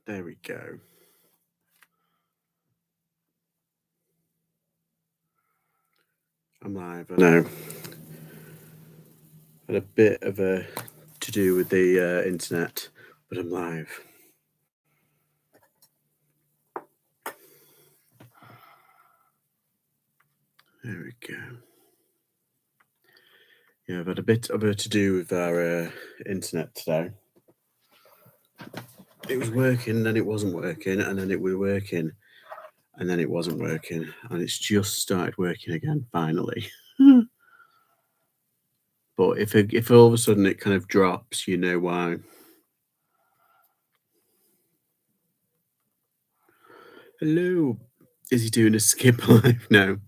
There we go. I'm live. I know. Had a bit of a to do with the internet, but I'm live. There we go. Yeah, I've had a bit of a to do with our internet today. It was working, then it wasn't working, and then it was working, and then it wasn't working, and it's just started working again finally. But if all of a sudden it kind of drops, you know why. Hello. Is he doing a skip live? No.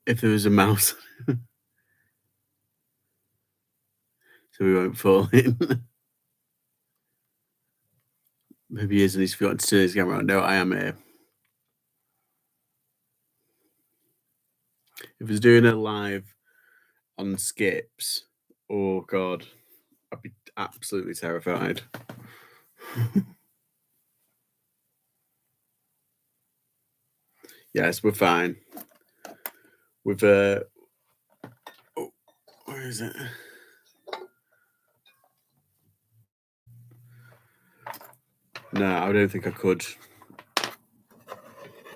If there was a mouse, so we won't fall in. Maybe he is and he's forgotten to turn his camera on. No, I am here. If I was doing a live on skips, oh god, I'd be absolutely terrified. Yes, we're fine. With oh, where is it? No, I don't think I could.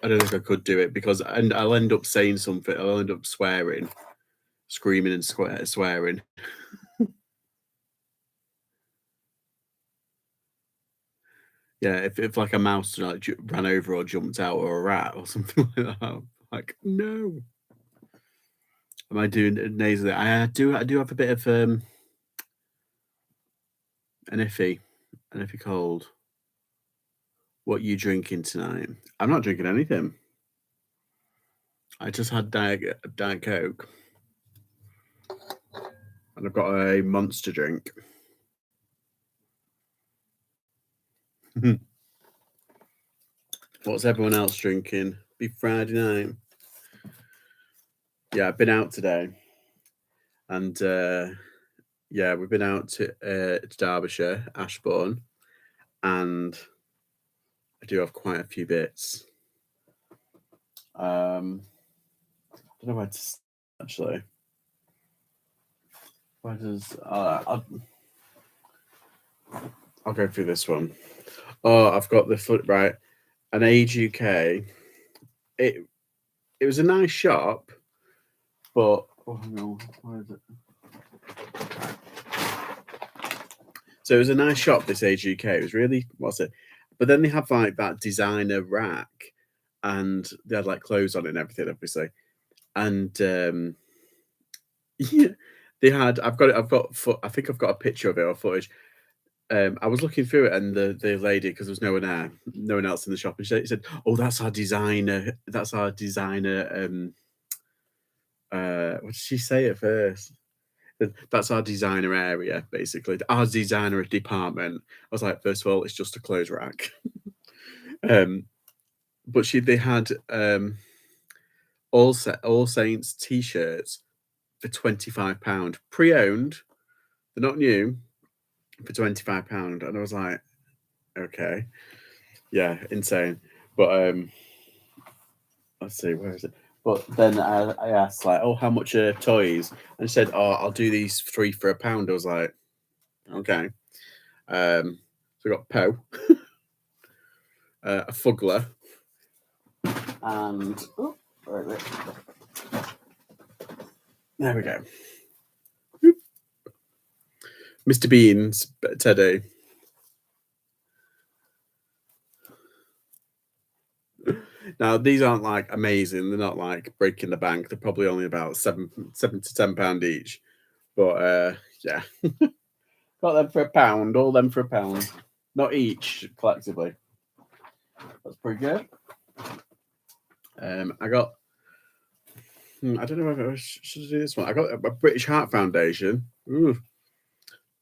I don't think I could do it because I'll end up saying something. I'll end up swearing, screaming and swearing. Yeah, if like a mouse like ran over or jumped out or a rat or something like that, I'm like no. Am I doing nasally? I do have a bit of an iffy cold. What you drinking tonight? I'm not drinking anything. I just had Diet Coke, and I've got a Monster drink. What's everyone else drinking? Be Friday night. Yeah, I've been out today, and yeah, we've been out to Derbyshire, Ashbourne, and I do have quite a few bits. I don't know where to actually. Where does I'll go through this one. Oh, I've got the foot right. An Age UK. It was a nice shop, but oh no, where is it? So it was a nice shop, this Age UK. It was really, what's it? But then they have like that designer rack, and they had like clothes on it and everything, obviously. And yeah, they had. I think I've got a picture of it or footage. I was looking through it, and the lady, because there was no one there, no one else in the shop, and she said, "Oh, that's our designer. That's our designer." What did she say at first? That's our designer area, basically. Our designer department. I was like, first of all, it's just a clothes rack. But they had All Saints t-shirts for £25, pre-owned. They're not new, for £25, and I was like, okay, yeah, insane. But let's see, where is it? But then I asked like, oh, how much are toys? And she said, oh, I'll do these 3 for £1. I was like, okay. So we got Poe, a Fuggler, and oh, where is it? There we go. Mr. Bean's Teddy. Now these aren't like amazing. They're not like breaking the bank. They're probably only about £7 to £10 each. But yeah, got them for £1. All them for £1, not each collectively. That's pretty good. I got. I don't know if I should do this one. I got a British Heart Foundation. Ooh.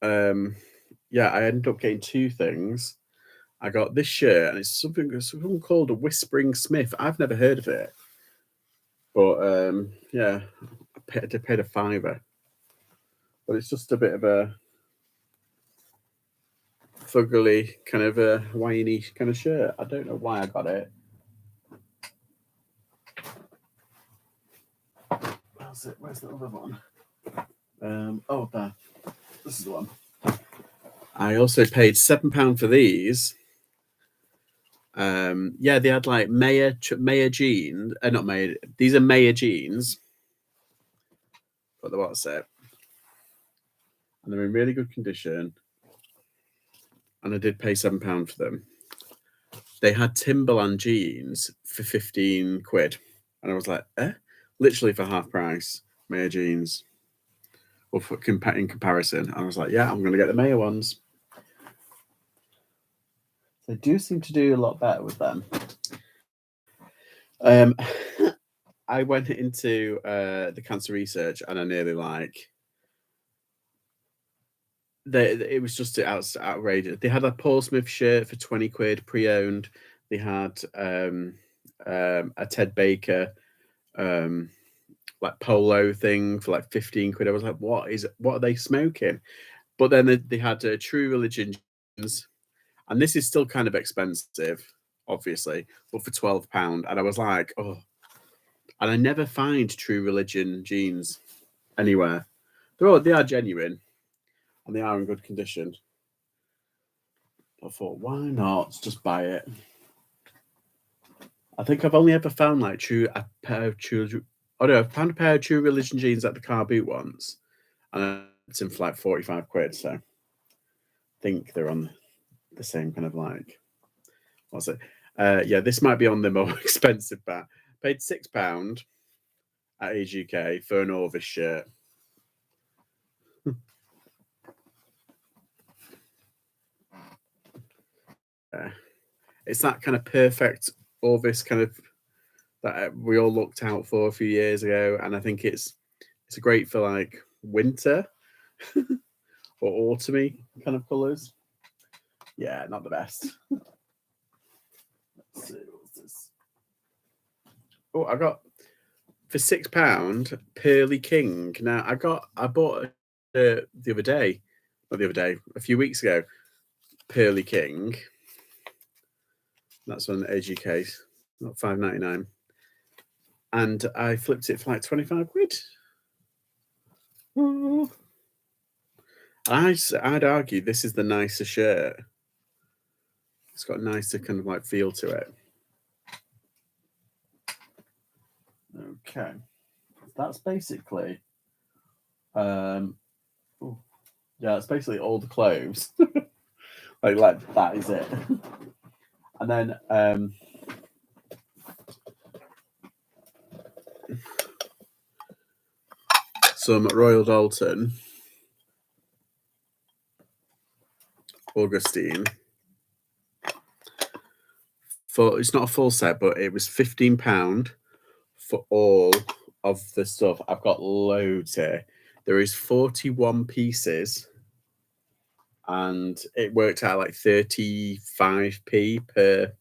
Yeah, I ended up getting 2 things. I got this shirt, and it's something called a Whispering Smith. I've never heard of it, but yeah, I paid a £5, but it's just a bit of a. fuggly kind of a Hawaiian kind of shirt. I don't know why I got it. Where's the other one? Oh, there. This is the one. I also paid £7 for these. Yeah, they had like Maya jeans. Not Maya. These are Maya jeans. Got the WhatsApp, and they're in really good condition. And I did pay £7 for them. They had Timberland jeans for 15 quid, and I was like, literally for half price, Maya jeans. Or in comparison, I was like, yeah, I'm going to get the Maya ones. They do seem to do a lot better with them. I went into the cancer research, and I nearly it was just outrageous. They had a Paul Smith shirt for 20 quid pre-owned. They had a Ted Baker like polo thing for like 15 quid. I was like, what are they smoking? But then they had True Religion jeans, and this is still kind of expensive, obviously, but for £12. And I was like, oh. And I never find True Religion jeans anywhere. They are genuine, and they are in good condition. I thought, why not just buy it? I think I've only ever found like a pair of True. Oh no, I found a pair of True Religion jeans at the car boot once, and it's in for like 45 quid. So I think they're on the same kind of like, what's it? Yeah, this might be on the more expensive bat. Paid £6 at Age UK for an Orvis shirt. It's that kind of perfect Orvis kind of that we all looked out for a few years ago, and I think it's great for like winter or autumny kind of colours. Yeah, not the best. Let's see, what's this? Oh, I got for £6 Pearly King. Now I bought the other day, not the other day, a few weeks ago. Pearly King. That's on AGK, not £5.99, and I flipped it for like 25 quid. Oh. I'd argue this is the nicer shirt. It's got a nicer kind of like feel to it. Okay, that's basically, yeah, it's basically all the clothes. like that is it. And then some Royal Dalton Augustine. It's not a full set, but it was £15 for all of the stuff. I've got loads here. There is 41 pieces, and it worked out like 35p per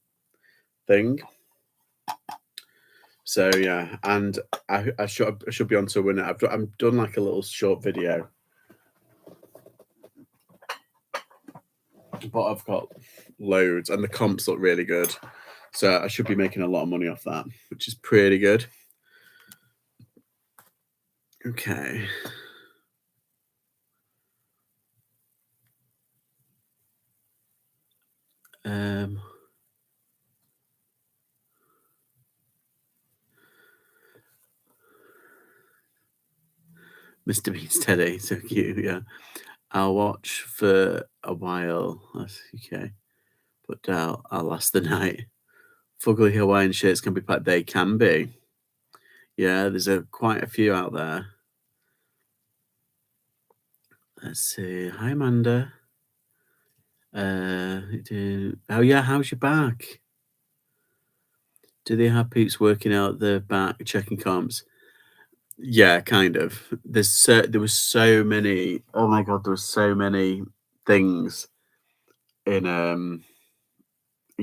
thing. So yeah, and I should be on to a winner. I've done like a little short video, but I've got loads, and the comps look really good. So I should be making a lot of money off that, which is pretty good. Okay. Mr. Bean's Teddy, so cute, yeah. I'll watch for a while. That's okay. But I'll last the night. Fugly Hawaiian shirts can be packed. They can be. Yeah, there's quite a few out there. Let's see. Hi, Amanda. Oh yeah, how's your back? Do they have peeps working out the back, checking comps? Yeah, kind of. There was so many. Oh my god, there was so many things in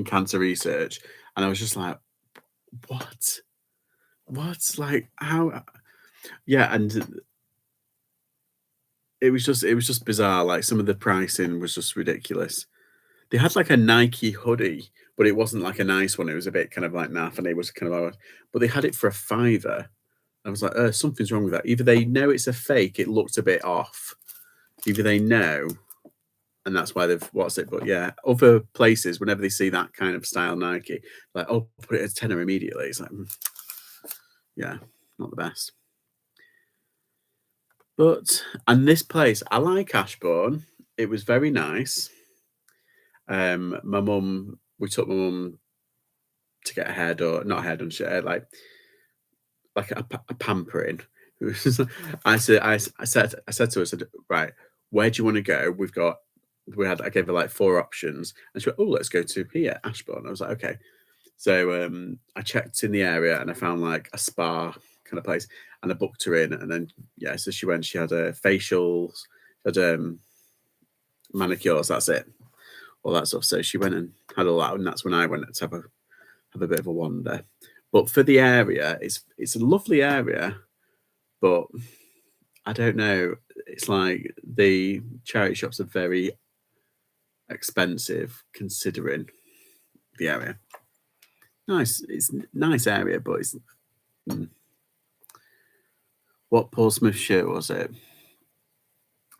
cancer research, and I was just like, what? Like how? Yeah, and it was just bizarre. Like some of the pricing was just ridiculous. They had like a Nike hoodie, but it wasn't like a nice one. It was a bit kind of like naff, and it was kind of, but they had it for a fiver. I was like, something's wrong with that. Either they know it's a fake, it looked a bit off. Either they know, and that's why they've what's it. But yeah, other places, whenever they see that kind of style Nike, like, oh, put it as tenner immediately. It's like, yeah, not the best. But and this place, I like Ashbourne. It was very nice. My mum, we took my mum to get a hair done, not a hair done, like a pampering. I said to her, I said, right, where do you want to go? I gave her like 4 options, and she went, oh, let's go to here, Ashbourne. I was like, okay. So I checked in the area and I found like a spa kind of place, and I booked her in, and then yeah, so she went. She had a facials, had manicures. That's it, all that stuff. So she went and had all that, and that's when I went to have a bit of a wander. But for the area, it's a lovely area, but I don't know. It's like the charity shops are very expensive considering the area. Nice, it's a nice area, but it's what Portsmouth shirt was it?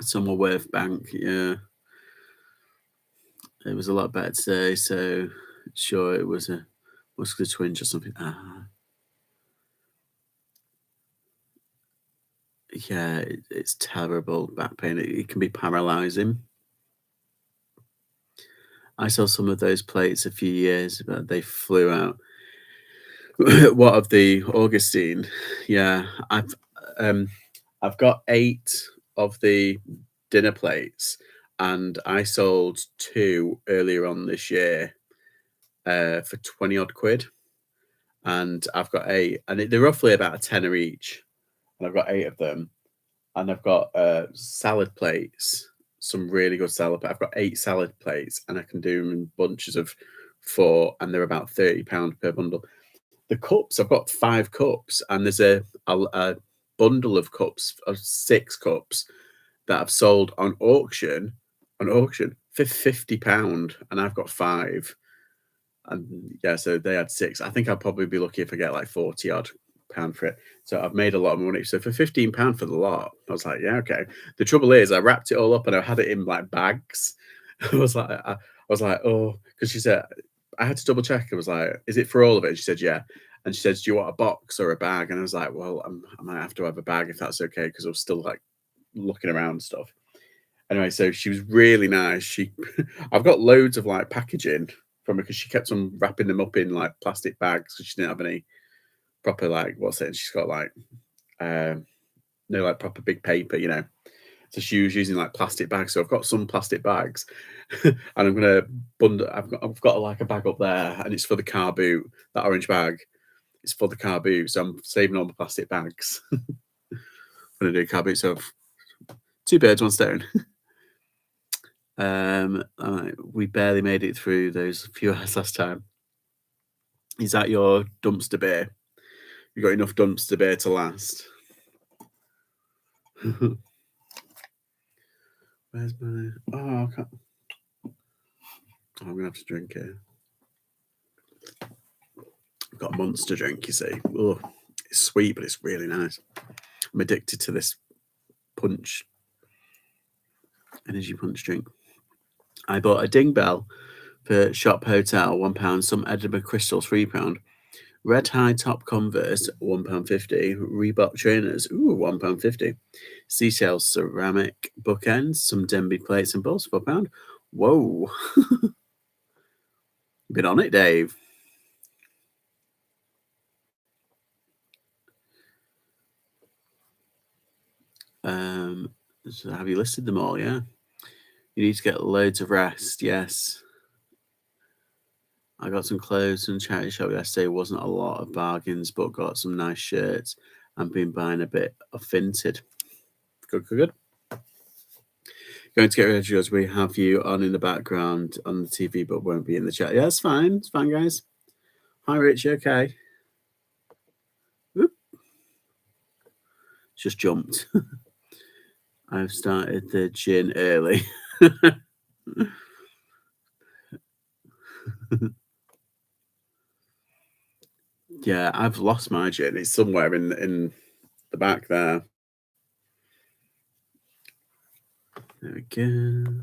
Summerworth Bank, yeah. It was a lot better today, so sure it was a muscular twinge or something. Yeah, it's terrible back pain. It can be paralyzing. I saw some of those plates a few years ago. They flew out. What of the Augustine? Yeah, I've got 8 of the dinner plates, and I sold 2 earlier on this year for 20 odd quid. And I've got 8, and they're roughly about a tenner each. And I've got 8 of them, and I've got salad plates, some really good salad. I've got 8 salad plates, and I can do them in bunches of 4, and they're about £30 per bundle. The cups, I've got 5 cups, and there's a bundle of cups, of 6 cups that I've sold on auction for £50, and I've got 5. And yeah, so they had 6. I think I'll probably be lucky if I get like 40 odd pound for it. So I've made a lot of money. So for £15 for the lot, I was like, yeah, okay. The trouble is, I wrapped it all up and I had it in like bags. I was like, oh, because she said I had to double check. I was like, is it for all of it? And she said, yeah. And she said, do you want a box or a bag? And I was like, well, I might have to have a bag if that's okay, because I was still like looking around and stuff. Anyway, so she was really nice. I've got loads of like packaging from her because she kept on wrapping them up in like plastic bags because she didn't have any proper like what's it? And she's got like no like proper big paper, So she was using like plastic bags. So I've got some plastic bags, and I'm gonna bundle. I've got like a bag up there, and it's for the car boot. That orange bag, it's for the car boot. So I'm saving all the plastic bags. I'm gonna do a car boot. So 2 birds, 1 stone. We barely made it through those few hours last time. Is that your dumpster beer? You got enough dumpster beer to last? Where's my? Oh, I can't. I'm gonna have to drink it. I've got a monster drink. You see, oh, it's sweet, but it's really nice. I'm addicted to this energy punch drink. I bought a ding bell for Shop Hotel, £1. Some Edinburgh crystals, £3. Red high top Converse, £1.50. Reebok trainers, £1.50. Seashells ceramic bookends, some Denby plates and bowls, £4. Whoa. You've been on it, Dave. So have you listed them all? Yeah. You need to get loads of rest. Yes. I got some clothes from charity shop yesterday. Wasn't a lot of bargains, but got some nice shirts and been buying a bit of vinted. Good. Going to get rid of yours. We have you on in the background on the TV, but won't be in the chat. Yeah, it's fine. It's fine, guys. Hi, Rich. You okay? Oop. Just jumped. I've started the gin early. Yeah, I've lost my gin. It's somewhere in the back there. There we go.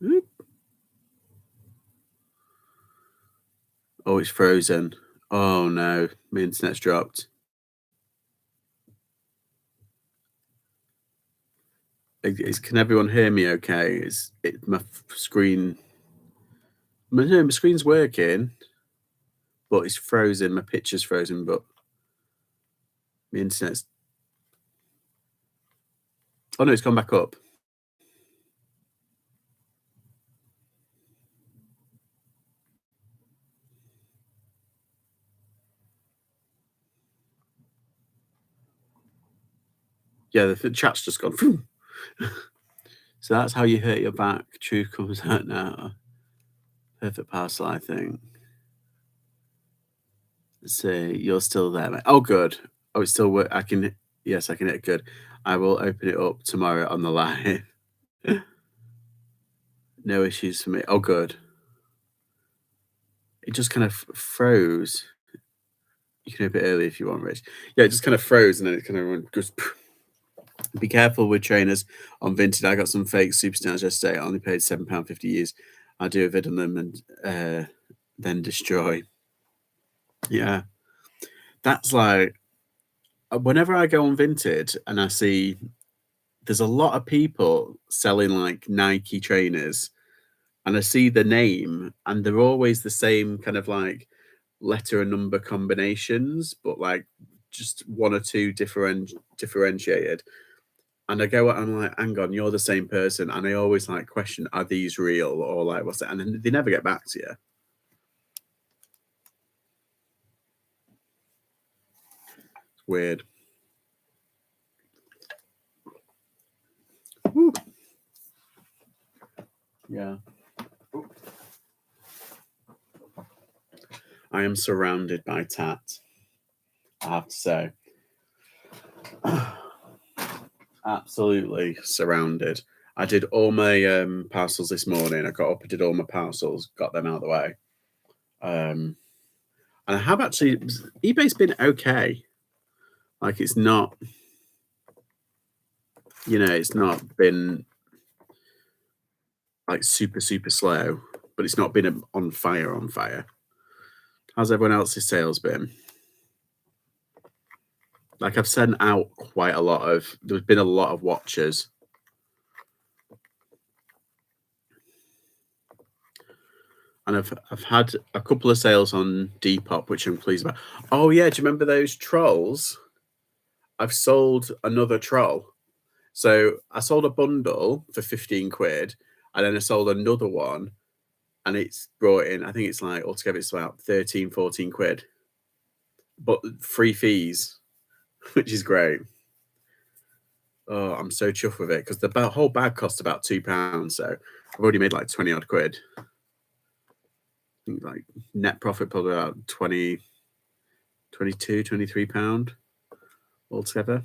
Oop. Oh, it's frozen. Oh no, my internet's dropped. Can everyone hear me okay? My screen. No, my screen's working, but it's frozen. My picture's frozen, but my internet's. Oh no, it's gone back up. Yeah, the chat's just gone. So that's how you hurt your back. Truth comes out now. Perfect parcel, I think. So you're still there, mate. Oh, good. Oh, it's still work. I can. Yes, I can hit good. I will open it up tomorrow on the live. No issues for me. Oh, good. It just kind of froze. You can open it early if you want, Rich. Yeah, it just kind of froze and then it kind of goes. Be careful with trainers on Vinted. I got some fake superstars yesterday. I only paid £7.50 use. I do a vid on them and then destroy. Yeah, that's like whenever I go on Vinted and I see there's a lot of people selling like Nike trainers, and I see the name, and they're always the same kind of like letter and number combinations, but like just one or two differentiated. And I go, I'm like, hang on, you're the same person. And I always like question, are these real or like what's it? And then they never get back to you. It's weird. Woo. Yeah. I am surrounded by tat, I have to say. Absolutely surrounded. I did all my parcels this morning. I got up and did all my parcels, got them out of the way. And I have actually, eBay's been okay. Like it's not, it's not been like super, super slow, but it's not been on fire, on fire. How's everyone else's sales been? Like I've sent out quite a lot of, there's been a lot of watches. And I've had a couple of sales on Depop, which I'm pleased about. Oh yeah, do you remember those trolls? I've sold another troll. So I sold a bundle for 15 quid, and then I sold another one, and it's brought in, I think it's like altogether it's about 13, 14 quid. But free fees, which is great. Oh, I'm so chuffed with it because the whole bag cost about £2. So I've already made like 20 odd quid. I think like net profit probably about 20, 22, £23 altogether.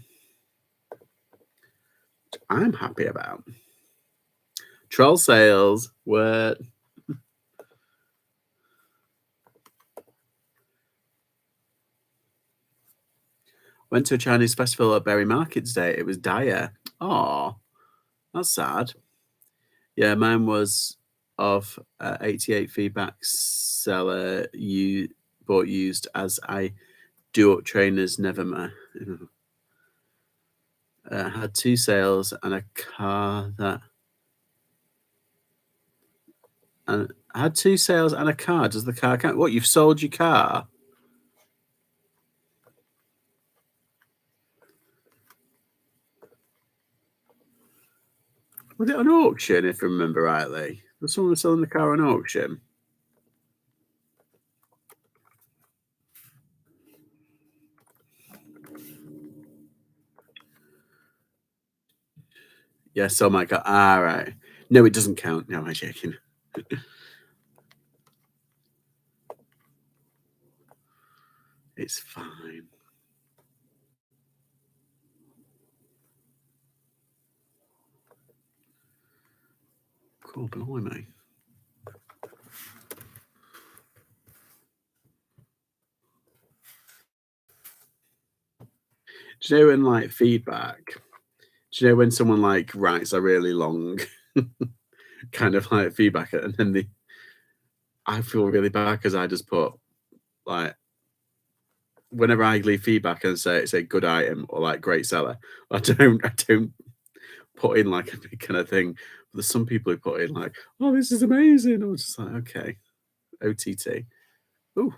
I'm happy about. Troll sales were. Went to a Chinese festival at Berry Market today. It was dire. Oh, that's sad. Yeah, mine was of 88 feedback seller. You bought used as I do up trainers. Never mind. Had two sales and a car that. And I had two sales and a car. Does the car count? What, you've sold your car? Was it an auction, if I remember rightly? Was someone selling the car on auction? Yeah, so my car. Ah, right. No, it doesn't count. No, I'm joking. It's fine. Cool, blimey. Do you know when like feedback? Do you know when someone like writes a really long kind of like feedback and then I feel really bad because I just put like whenever I leave feedback and say good item or like great seller, I don't put in like a big kind of thing. But there's some people who put in like, oh, this is amazing. I'm just like, okay, OTT. Oh,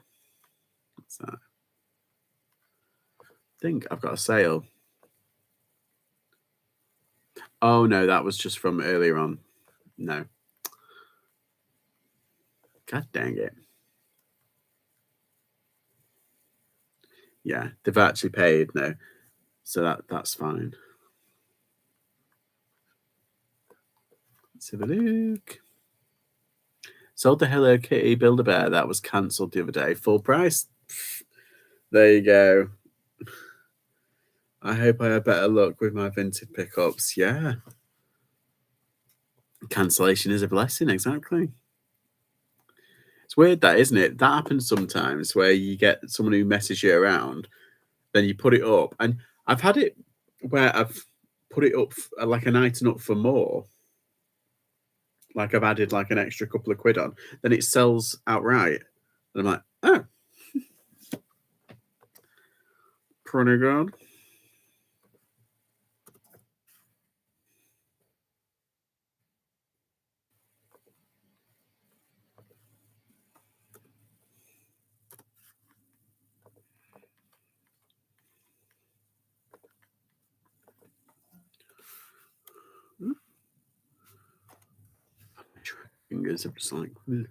what's that? I think I've got a sale. Oh no, that was just from earlier on. No. God dang it. Yeah, they've actually paid. No. So that's fine. Let's have a look. Sold the Hello Kitty Build-A-Bear that was cancelled the other day. Full price. There you go. I hope I have better luck with my vintage pickups. Yeah. Cancellation is a blessing, exactly. It's weird that, isn't it? That happens sometimes where you get someone who messages you around, then you put it up. And I've had it where I've put it up like an item up for more. Like I've added like an extra couple of quid on, then it sells outright. And I'm like, oh, pretty good. Fingers are just like, there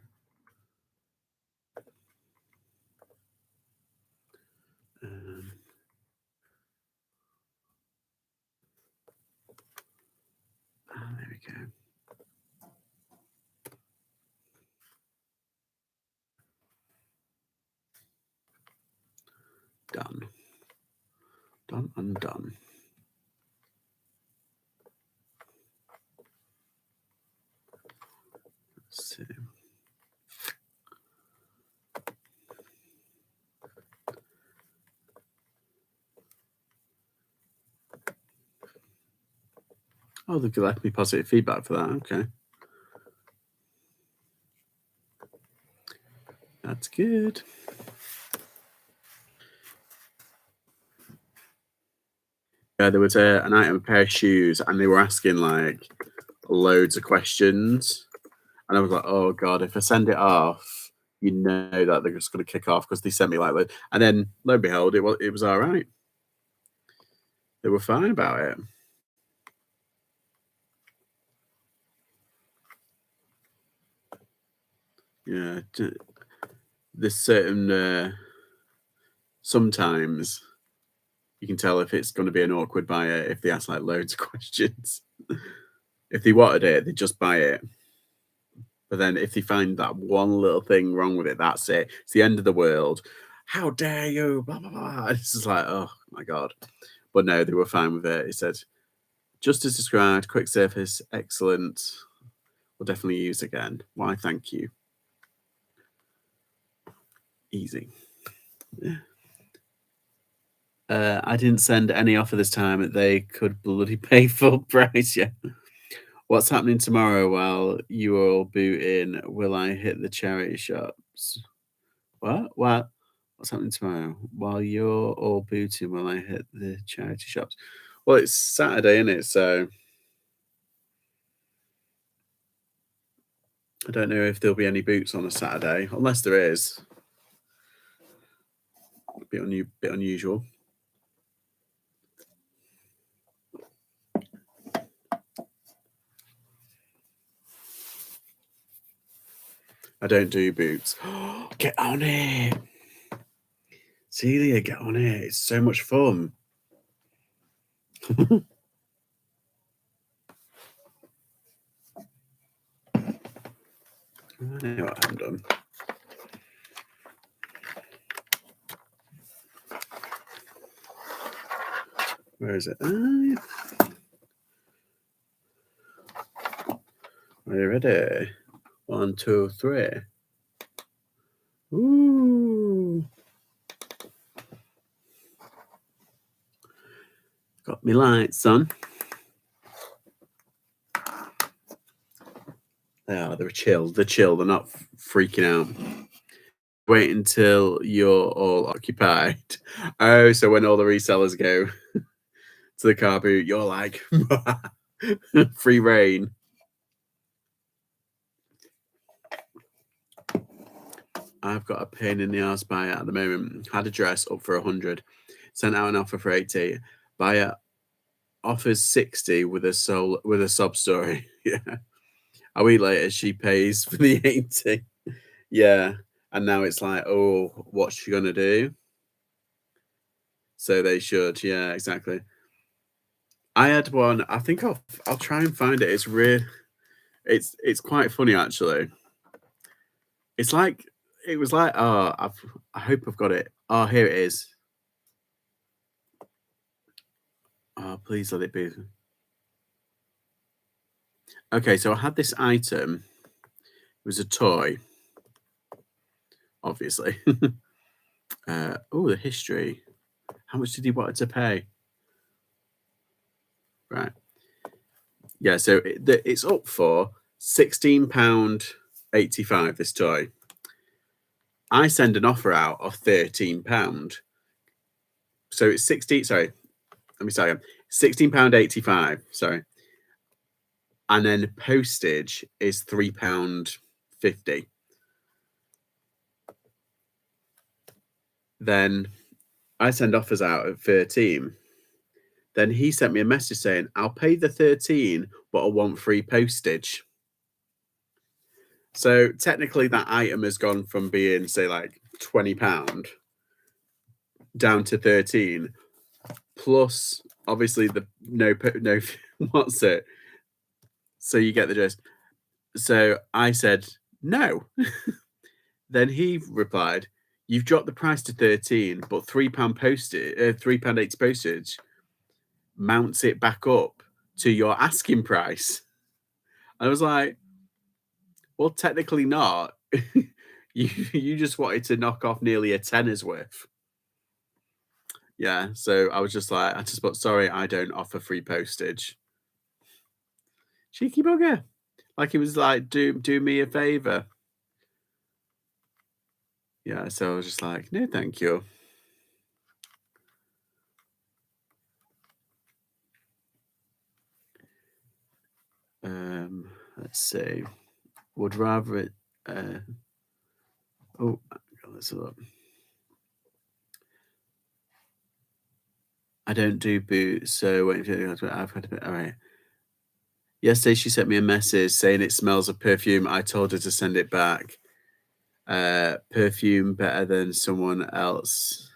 we go. Done. Done and done. Let's see. Oh, they've left me positive feedback for that. Okay. That's good. Yeah, there was an item, a pair of shoes, and they were asking like loads of questions. And I was like, oh God, if I send it off, you know that they're just going to kick off because they sent me like, and then lo and behold, it was all right. They were fine about it. Yeah, there's certain sometimes you can tell if it's going to be an awkward buyer if they ask like loads of questions. If they wanted it, they just buy it. But then if they find that one little thing wrong with it, that's it. It's the end of the world. How dare you? Blah blah blah. It's just like, oh my God. But no, they were fine with it. He said, just as described, quick surface, excellent. We'll definitely use again. Why, thank you. Easy. Yeah. I didn't send any offer this time. They could bloody pay full price. Yeah. What's happening tomorrow while you are all booting? Will I hit the charity shops? What? What? What's happening tomorrow? While you're all booting, will I hit the charity shops? Well, it's Saturday, isn't it? So I don't know if there'll be any boots on a Saturday, unless there is. A bit unusual. I don't do boots. Get on it. Celia, get on it. It's so much fun. I know what I haven't done. Where is it? Yeah. Are you ready? 1, 2, 3. Ooh. Got me lights on. Oh, they're chill. They're chill. They're not freaking out. Wait until you're all occupied. Oh, so when all the resellers go to the car boot, you're like, free reign. I've got a pain in the ass buyer at the moment. Had a dress up for 100, sent out an offer for 80. Buyer offers 60 with a sob story. Yeah. A week later, she pays for the 80. Yeah. And now it's like, oh, what's she gonna do? So they should, yeah, exactly. I had one. I think I'll try and find it. It's quite funny actually. It's like it was like I hope I've got it. Oh, here it is. Oh, please let it be. Okay, so I had this item. It was a toy, obviously. Oh, the history. How much did he want to pay? Right. Yeah, so it's up for £16.85, this toy. I send an offer out of £13. So it's 16, sorry, let me say again. £16.85, sorry. And then postage is £3.50. Then I send offers out at 13. Then he sent me a message saying, I'll pay the 13, but I want free postage. So technically that item has gone from being, say, like £20 down to 13, plus obviously the no what's it? So you get the gist. So I said no. Then he replied, "You've dropped the price to 13, but £3 postage, £3.80 postage mounts it back up to your asking price." I was like, "Well, technically not. You just wanted to knock off nearly a tenner's worth." Yeah, so I was just like, I just put, "Sorry, I don't offer free postage." Cheeky bugger. Like he was like, do me a favor. Yeah, so I was just like, no, thank you. Let's see. Would rather it. Oh, let's look. I don't do boots, so wait until I've had a bit. All right. Yesterday, she sent me a message saying it smells of perfume. I told her to send it back. Perfume better than someone else.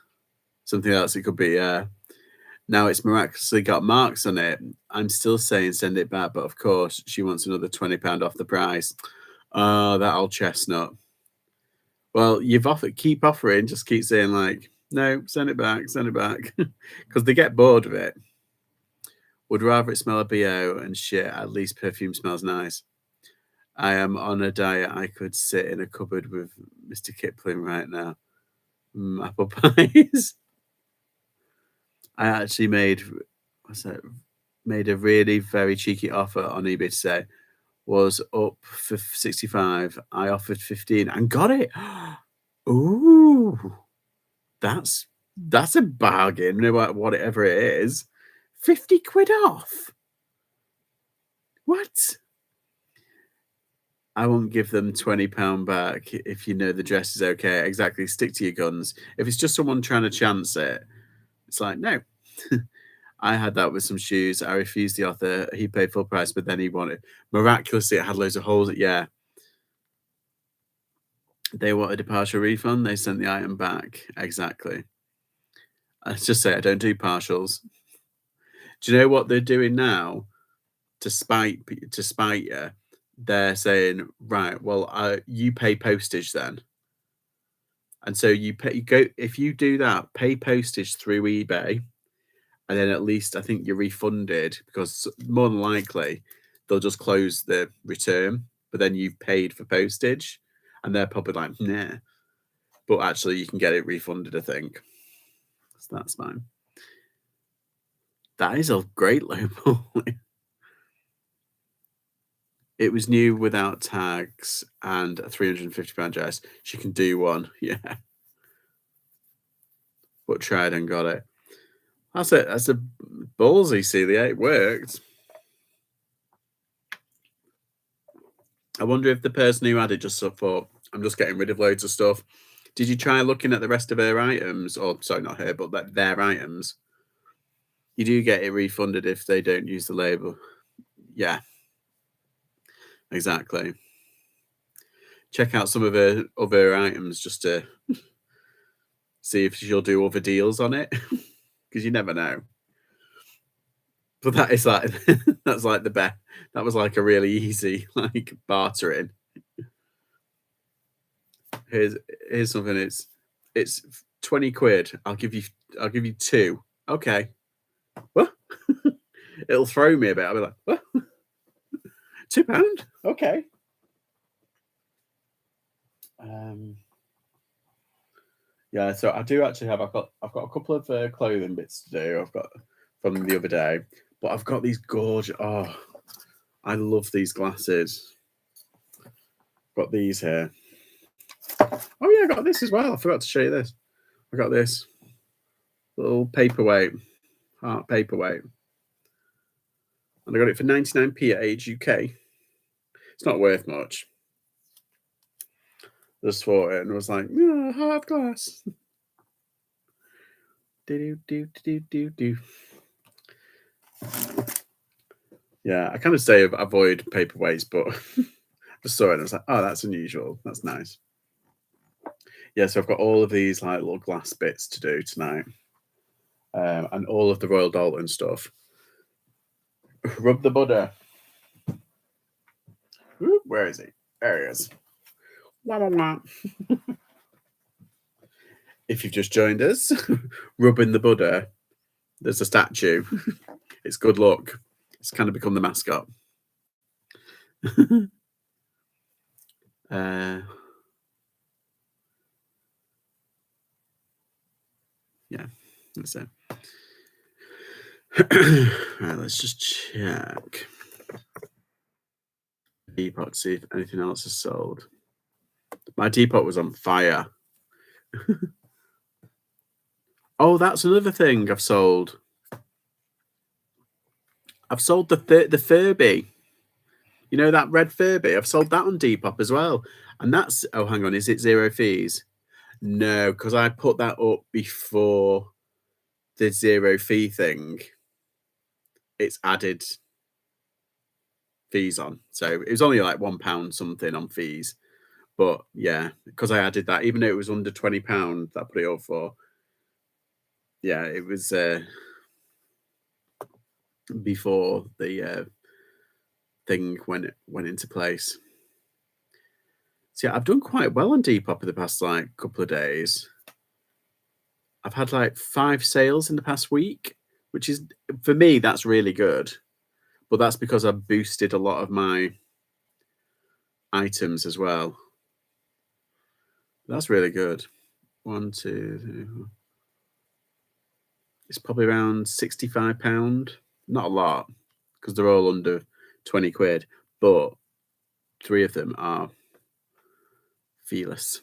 Something else it could be. Now it's miraculously got marks on it. I'm still saying send it back, but of course she wants another £20 off the price. Oh, that old chestnut. Well, you've offered, keep offering, just keep saying like, no, send it back, because they get bored of it. Would rather it smell of BO and shit. At least perfume smells nice. I am on a diet. I could sit in a cupboard with Mr. Kipling right now. Apple pies. I actually made a really very cheeky offer on eBay today. Was up for 65. I offered 15 and got it. Ooh, that's a bargain, no matter whatever it is. 50 quid off. What? I won't give them £20 back if you know the dress is okay. Exactly. Stick to your guns. If it's just someone trying to chance it, it's like, no. I had that with some shoes. I refused the offer. He paid full price, but then he wanted, miraculously, it had loads of holes. Yeah. They wanted a partial refund. They sent the item back. Exactly. Let's just say I don't do partials. Do you know what they're doing now to spite you? They're saying, right, well, you pay postage then. And so you go if you do that, pay postage through eBay, and then at least I think you're refunded, because more than likely they'll just close the return, but then you've paid for postage, and they're probably like, nah. But actually, you can get it refunded, I think. So that's fine. That is a great label. It was new without tags and a £350 dress. She can do one, yeah. But tried and got it. That's it. That's a ballsy, Celia. It worked. I wonder if the person who had it just sort of thought, I'm just getting rid of loads of stuff. Did you try looking at the rest of her items? Or, sorry, not her, but their items? You do get it refunded if they don't use the label. Yeah, exactly. Check out some of her other items just to see if she'll do other deals on it, because you never know. But that is like that's like the best. That was like a really easy like bartering. Here's something. It's 20 quid. I'll give you two. Okay. What? It'll throw me a bit. I'll be like, what? £2? Okay. Yeah, so I do actually have. I've got a couple of clothing bits to do. I've got from the other day, but I've got these gorgeous. Oh, I love these glasses. Got these here. Oh yeah, I got this as well. I forgot to show you this. I got this little paperweight, heart paperweight, and I got it for 99p at Age UK. It's not worth much. Just for it, and I was like, oh, half glass. Do. Yeah, I kind of say avoid paperweights, but I just saw it and I was like, oh, that's unusual. That's nice. Yeah, so I've got all of these like little glass bits to do tonight, and all of the Royal Dalton stuff. Rub the butter. Ooh, where is he? There he is. Wah, wah, wah. If you've just joined us, rubbing the butter, there's a statue. It's good luck. It's kind of become the mascot. Yeah, that's it. Right, let's just check Depop, see if anything else is sold. My Depop was on fire. Oh, that's another thing I've sold. I've sold the Furby. You know that red Furby? I've sold that on Depop as well. And that's, oh, hang on, is it 0 fees? No, because I put that up before the 0 fee thing. It's added fees on. So it was only like £1 something on fees. But yeah, because I added that, even though it was under £20 that I put it up for. Yeah, it was before the thing went into place. So yeah, I've done quite well on Depop in the past like couple of days. I've had like 5 sales in the past week, which is, for me, that's really good. But that's because I've boosted a lot of my items as well. That's really good. 1, 2, 3, 4. It's probably around £65. Not a lot, because they're all under 20 quid, but 3 of them are feeless.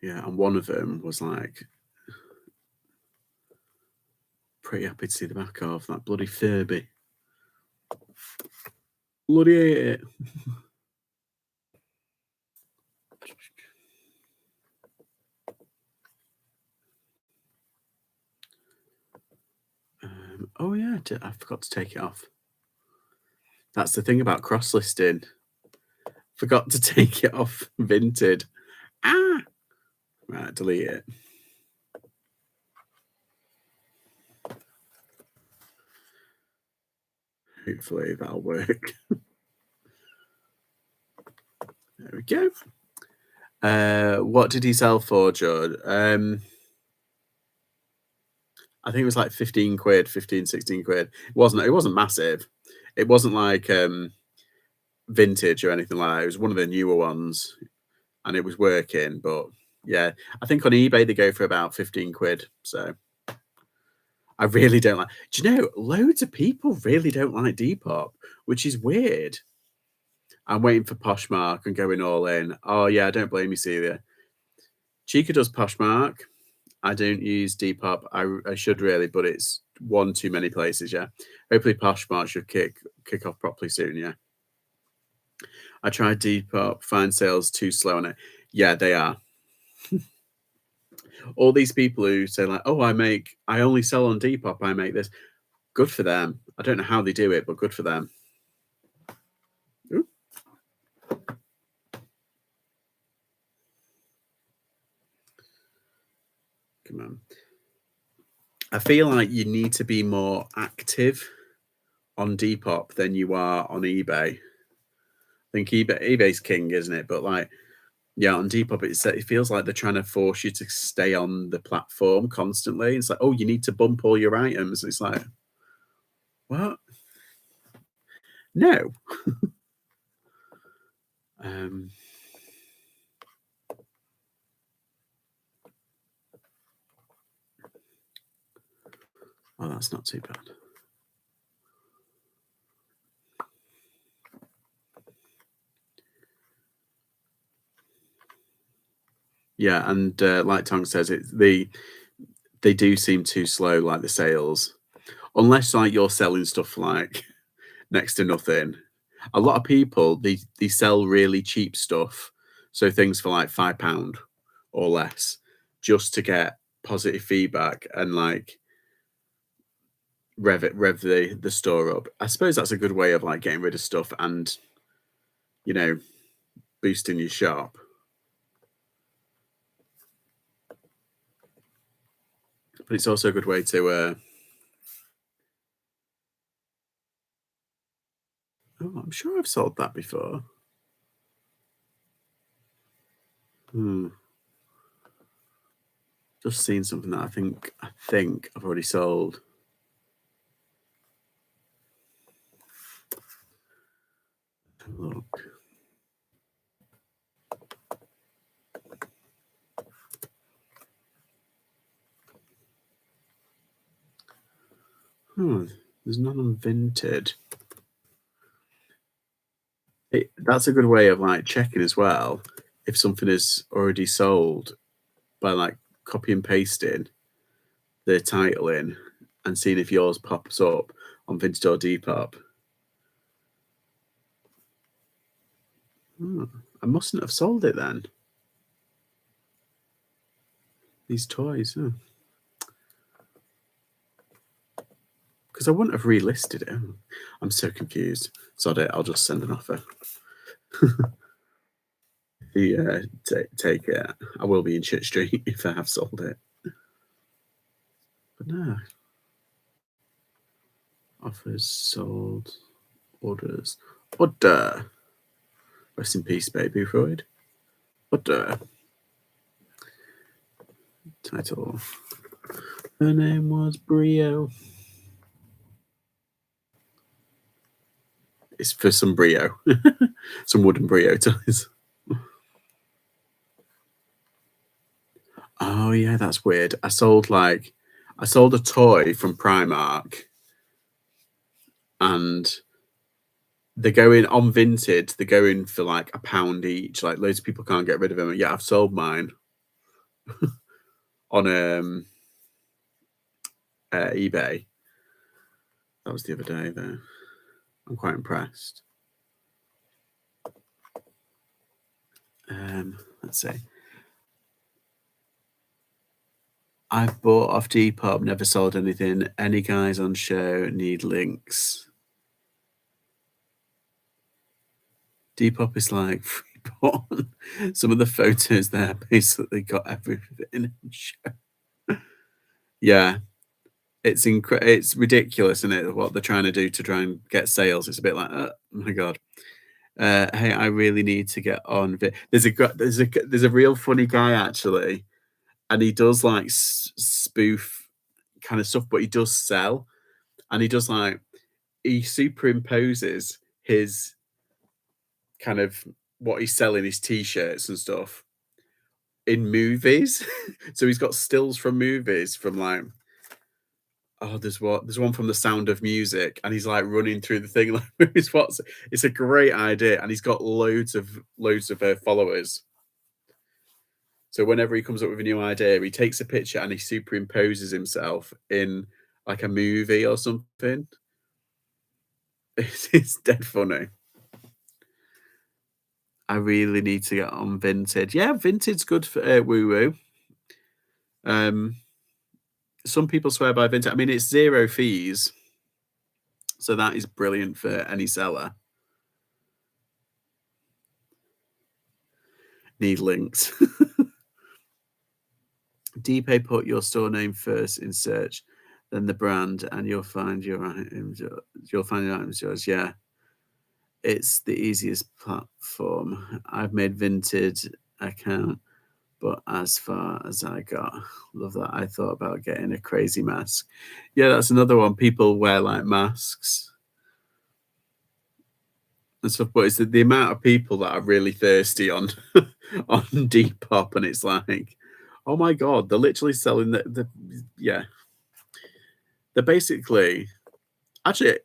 Yeah, and one of them was like pretty happy to see the back of that bloody Furby. Bloody hate it. Oh yeah, I forgot to take it off. That's the thing about cross-listing. Forgot to take it off Vinted. Ah! Right, delete it. Hopefully that'll work. There we go. What did he sell for, George? I think it was like 15 quid, 15, 16 quid. It wasn't massive. It wasn't like vintage or anything like that. It was one of the newer ones. and it was working. But yeah, I think on eBay they go for about 15 quid. So I really don't like. Do you know, loads of people really don't like Depop, which is weird. I'm waiting for Poshmark and going all in. Oh yeah, I don't blame you, Celia. Chica does Poshmark. I don't use Depop. I should really, but it's one too many places. Yeah, hopefully Poshmark should kick off properly soon. Yeah, I tried Depop. Find sales too slow on it. Yeah, they are. All these people who say like, "Oh, I only sell on Depop. I make this." Good for them. I don't know how they do it, but good for them. Ooh, come on. I feel like you need to be more active on Depop than you are on eBay. I think eBay's king, isn't it? But like, yeah, on Depop, it feels like they're trying to force you to stay on the platform constantly. It's like, oh, you need to bump all your items. It's like, what? No. um, oh, that's not too bad. Yeah, and like Tong says, they do seem too slow, like the sales, unless like you're selling stuff like next to nothing. A lot of people they sell really cheap stuff, so things for like £5 or less, just to get positive feedback and like rev the store up. I suppose that's a good way of like getting rid of stuff and you know boosting your shop. But it's also a good way to. Oh, I'm sure I've sold that before. Hmm. Just seen something that I think I've already sold. Have a look. Hmm. There's none on Vinted. That's a good way of like checking as well if something is already sold by like copy and pasting the title in and seeing if yours pops up on Vinted or Depop. Oh, I mustn't have sold it then. These toys, because I wouldn't have relisted it. Oh, I'm so confused. Sod it. I'll just send an offer. Take it. I will be in Church Street if I have sold it. But no, offers sold, orders, order. Rest in peace, baby Freud. Order. Title. Her name was Brio. It's for some Brio, some wooden Brio toys. Oh yeah, that's weird. I sold a toy from Primark, and they're going on Vinted. They're going for like £1 each. Like loads of people can't get rid of them. Yeah, I've sold mine on eBay. That was the other day though. I'm quite impressed. Let's see. I've bought off Depop, never sold anything. Any guys on show need links. Depop is like free porn. Some of the photos there basically got everything in show. Yeah, it's ridiculous, isn't it? What they're trying to do to try and get sales. It's a bit like, oh my god. Hey, I really need to get on. There's a real funny guy actually, and he does like spoof kind of stuff, but he does sell, and he does like he superimposes his kind of what he's selling is t-shirts and stuff in movies. So he's got stills from movies from like, oh, there's one from The Sound of Music, and he's like running through the thing like with his what's it's a great idea, and he's got loads of followers. So whenever he comes up with a new idea, he takes a picture and he superimposes himself in like a movie or something. It's dead funny. I really need to get on Vinted. Yeah, Vinted's good for woo woo. Um, some people swear by Vinted. I mean, it's 0 fees, so that is brilliant for any seller. Need links. depop, put your store name first in search, then the brand, and you'll find your items. You'll find your items yours. Yeah, it's the easiest platform. I've made Vinted account, but as far as I got, love that. I thought about getting a crazy mask. Yeah, that's another one. People wear like masks and stuff, but it's the amount of people that are really thirsty on on Depop, and it's like, oh my god, they're literally selling the yeah. They're basically actually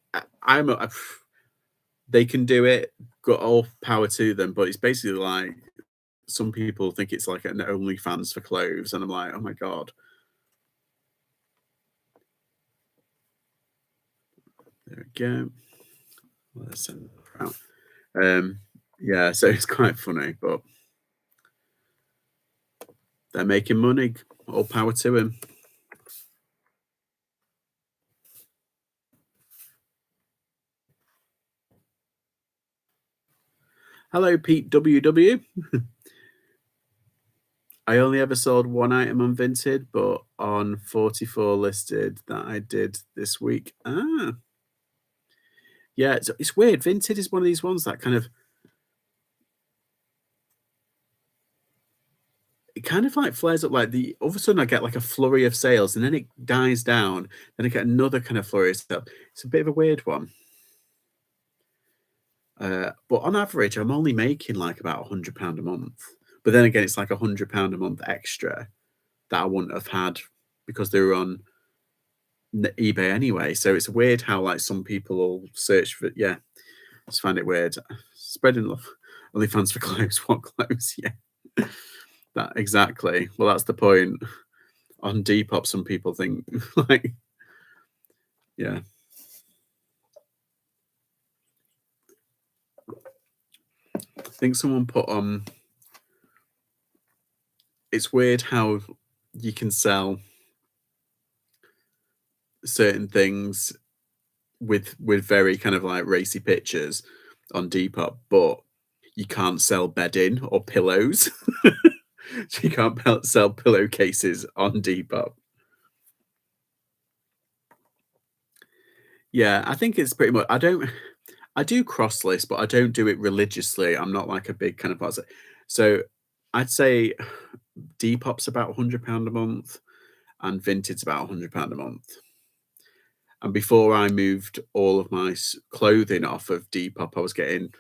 they can do it. Got all power to them, but it's basically like some people think it's like an OnlyFans for clothes, and I'm like, oh my god. There we go. Listen, yeah, so it's quite funny, but they're making money. All power to him. Hello, Pete WW. I only ever sold one item on Vinted, but on 44 listed that I did this week. Ah, yeah, it's weird. Vinted is one of these ones that kind of it kind of like flares up like the all of a sudden I get like a flurry of sales and then it dies down. Then I get another kind of flurry of sales. It's a bit of a weird one. But on average, I'm only making like about £100 a month. But then again, it's like £100 a month extra that I wouldn't have had because they were on eBay anyway. So it's weird how like some people will search for yeah. Just find it weird. Spreading love. Only fans for clothes. What clothes? Yeah. That exactly. Well, that's the point. On Depop, some people think like yeah. I think someone put on it's weird how you can sell certain things with very kind of like racy pictures on Depop, but you can't sell bedding or pillows. So you can't sell pillowcases on Depop. Yeah, I think it's pretty much. I do cross list, but I don't do it religiously. I'm not like a big kind of person. So I'd say Depop's about £100 a month, and Vinted's about £100 a month. And before I moved all of my clothing off of Depop, I was getting,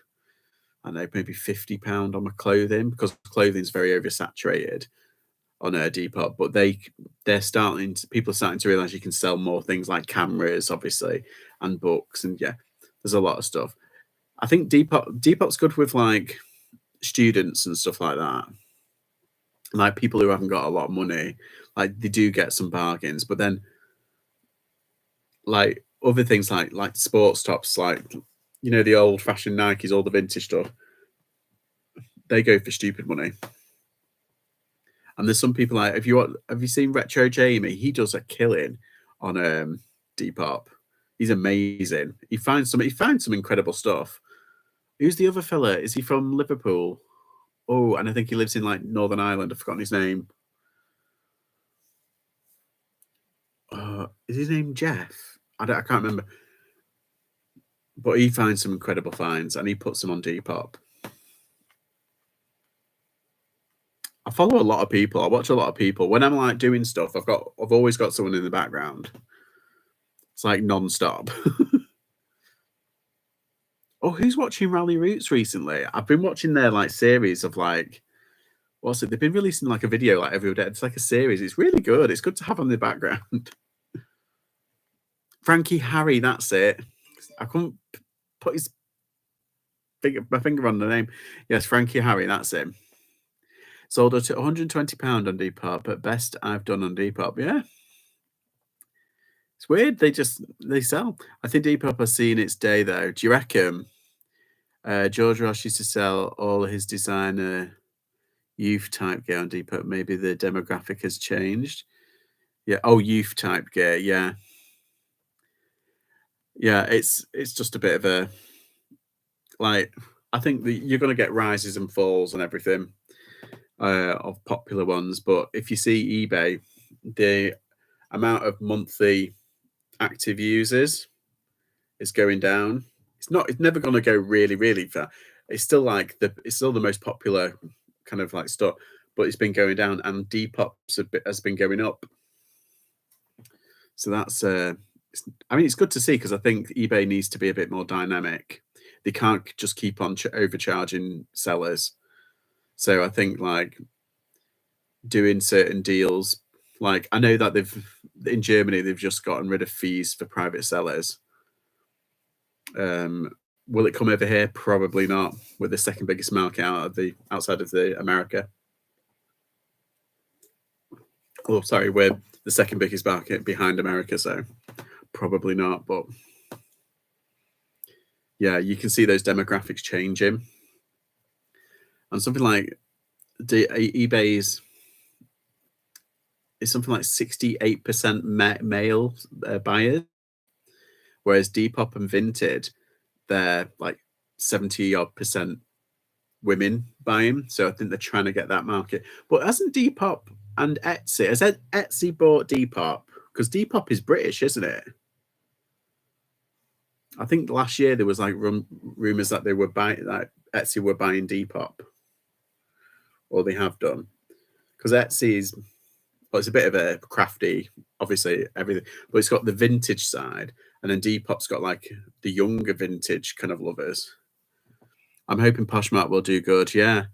I don't know, maybe £50 on my clothing because clothing's very oversaturated on a Depop. But people are starting to realize you can sell more things like cameras, obviously, and books, and yeah, there's a lot of stuff. I think Depop's good with like students and stuff like that. Like people who haven't got a lot of money, like they do get some bargains, but then like other things like sports tops, like the old fashioned Nikes, all the vintage stuff, they go for stupid money. And there's some people like have you seen Retro Jamie? He does a killing on Depop. He's amazing. He finds some incredible stuff. Who's the other fella? Is he from Liverpool? Oh, and I think he lives in like Northern Ireland. I've forgotten his name. Is his name Jeff? I can't remember. But he finds some incredible finds and he puts them on Depop. I follow a lot of people. I watch a lot of people. When I'm like doing stuff, I've always got someone in the background. It's like non-stop. Oh, who's watching Rally Roots recently? I've been watching their like series of like what's it? They've been releasing like a video like every day. It's like a series. It's really good. It's good to have on the background. Frankie Harry, that's it. I couldn't put my finger on the name. Yes, Frankie Harry, that's him. Sold at £120 on Depop. At best I've done on Depop. Yeah. It's weird. They sell. I think Depop has seen its day though. Do you reckon? George Ross used to sell all his designer youth type gear on Depop. Maybe the demographic has changed. Yeah. Oh, youth type gear. Yeah. Yeah. It's just a bit of a like. I think that you're going to get rises and falls and everything of popular ones. But if you see eBay, the amount of monthly active users is going down. It's never going to go really, really far. It's still like it's still the most popular kind of like stuff, but it's been going down, and Depop's has been going up. So that's I mean, it's good to see because I think eBay needs to be a bit more dynamic. They can't just keep on overcharging sellers. So I think like doing certain deals, like I know that in Germany they've just gotten rid of fees for private sellers. Will it come over here? Probably not. We're the second biggest market outside of the America. Oh, sorry, we're the second biggest market behind America, so probably not. But yeah, you can see those demographics changing, and something like eBay's is something like 68% male buyers, whereas Depop and Vinted they're like 70 odd percent women buying. So I think they're trying to get that market. But hasn't Depop and Etsy, has Etsy bought Depop? Because Depop is British, isn't it? I think last year there was like rumors that they were buying, like Etsy were buying Depop, or they have done. Because Etsy is, well, it's a bit of a crafty, obviously everything, but it's got the vintage side, and then Depop's got like the younger vintage kind of lovers. I'm hoping Poshmark will do good, yeah.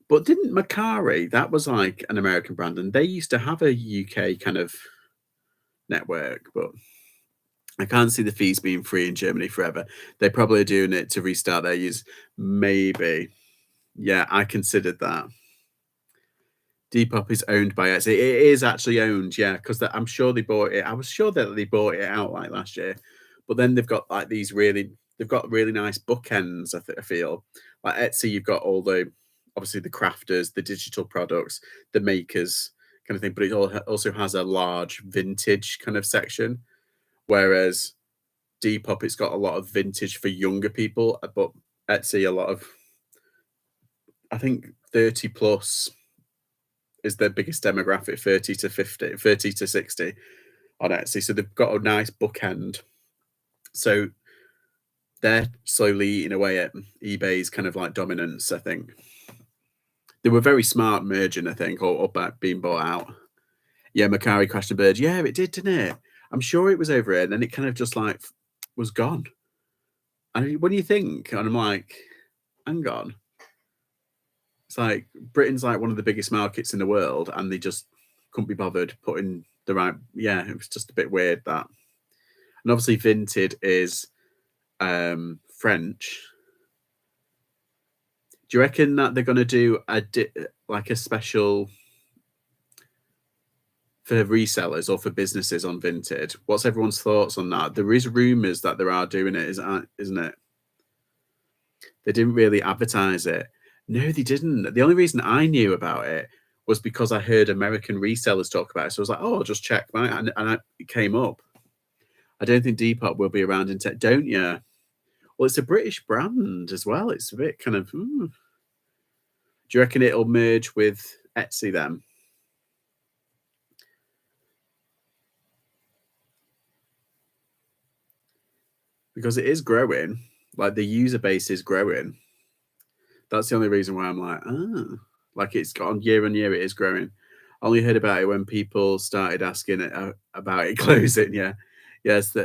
But didn't Macari, that was like an American brand, and they used to have a UK kind of network, but I can't see the fees being free in Germany forever. They probably are doing it to restart their use. Maybe. Yeah, I considered that. Depop is owned by Etsy. It is actually owned, yeah, because I'm sure they bought it. I was sure that they bought it out like last year, but then they've got like they've got really nice bookends. I feel like Etsy, you've got all the obviously the crafters, the digital products, the makers kind of thing, but it also has a large vintage kind of section. Whereas Depop, it's got a lot of vintage for younger people, but Etsy, a lot of I think 30 plus is their biggest demographic, 30 to 50, 30 to 60 on Etsy. So they've got a nice bookend. So they're slowly eating away at eBay's kind of like dominance, I think. They were very smart merging, I think, or being bought out. Yeah, Macari crashed a bird. Yeah, it did, didn't it? I'm sure it was over here, and then it kind of just like was gone. And what do you think? And I'm like, hang on. It's like Britain's like one of the biggest markets in the world, and they just couldn't be bothered putting the right. Yeah, it was just a bit weird that. And obviously, Vinted is French. Do you reckon that they're going to do like a special for resellers or for businesses on Vinted? What's everyone's thoughts on that? There is rumors that there are doing it, isn't it? They didn't really advertise it. No, they didn't. The only reason I knew about it was because I heard American resellers talk about it. So I was like, oh, I'll just check it came up. I don't think Depop will be around in tech, don't you? Well, it's a British brand as well. It's a bit kind of. Do you reckon it'll merge with Etsy then? Because it is growing. Like the user base is growing. That's the only reason why I'm like, like it's gone year on year. It is growing. I only heard about it when people started asking it, about it closing. Yeah, yes,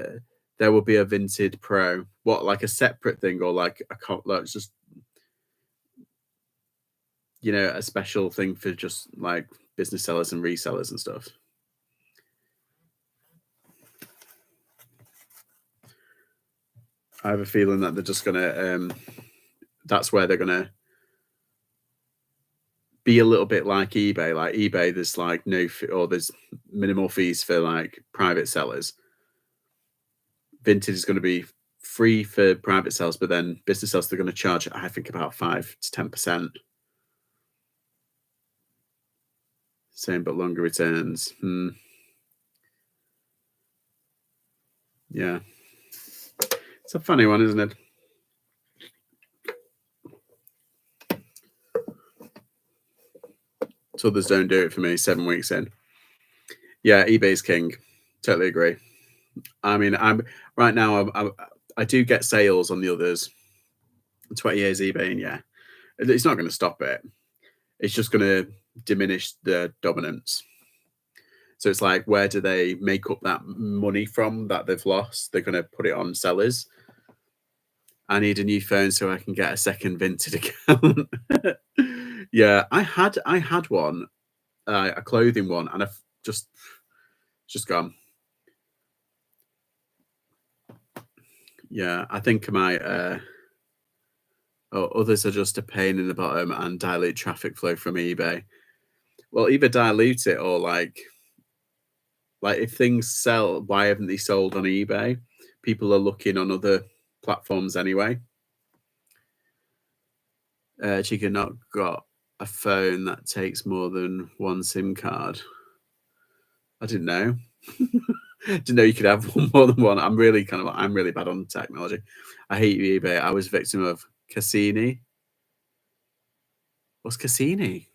there will be a Vinted Pro. What, like a separate thing, or like like just, a special thing for just like business sellers and resellers and stuff? I have a feeling that they're just gonna that's where they're gonna be a little bit like eBay. Like eBay, there's like no fee, or there's minimal fees for like private sellers. Vinted is going to be free for private sales, but then business sales they're going to charge, I think, about 5 to 10%. Same but longer returns. Yeah, it's a funny one, isn't it? So others don't do it for me 7 weeks in. Yeah, eBay's king. Totally agree. I mean, I'm right now. I do get sales on the others. 20 years eBay, and yeah, it's not going to stop it. It's just going to diminish the dominance. So it's like, where do they make up that money from that they've lost? They're going to put it on sellers. I need a new phone so I can get a second Vinted account. Yeah, I had one, a clothing one, and I've just gone. Yeah, I think I might. Others are just a pain in the bottom and dilute traffic flow from eBay. Well, either dilute it or like if things sell, why haven't they sold on eBay? People are looking on other platforms anyway. Chica not got a phone that takes more than one SIM card. I didn't know. Didn't know you could have more than one. I'm really bad on technology. I hate eBay. I was victim of Cassini. What's Cassini?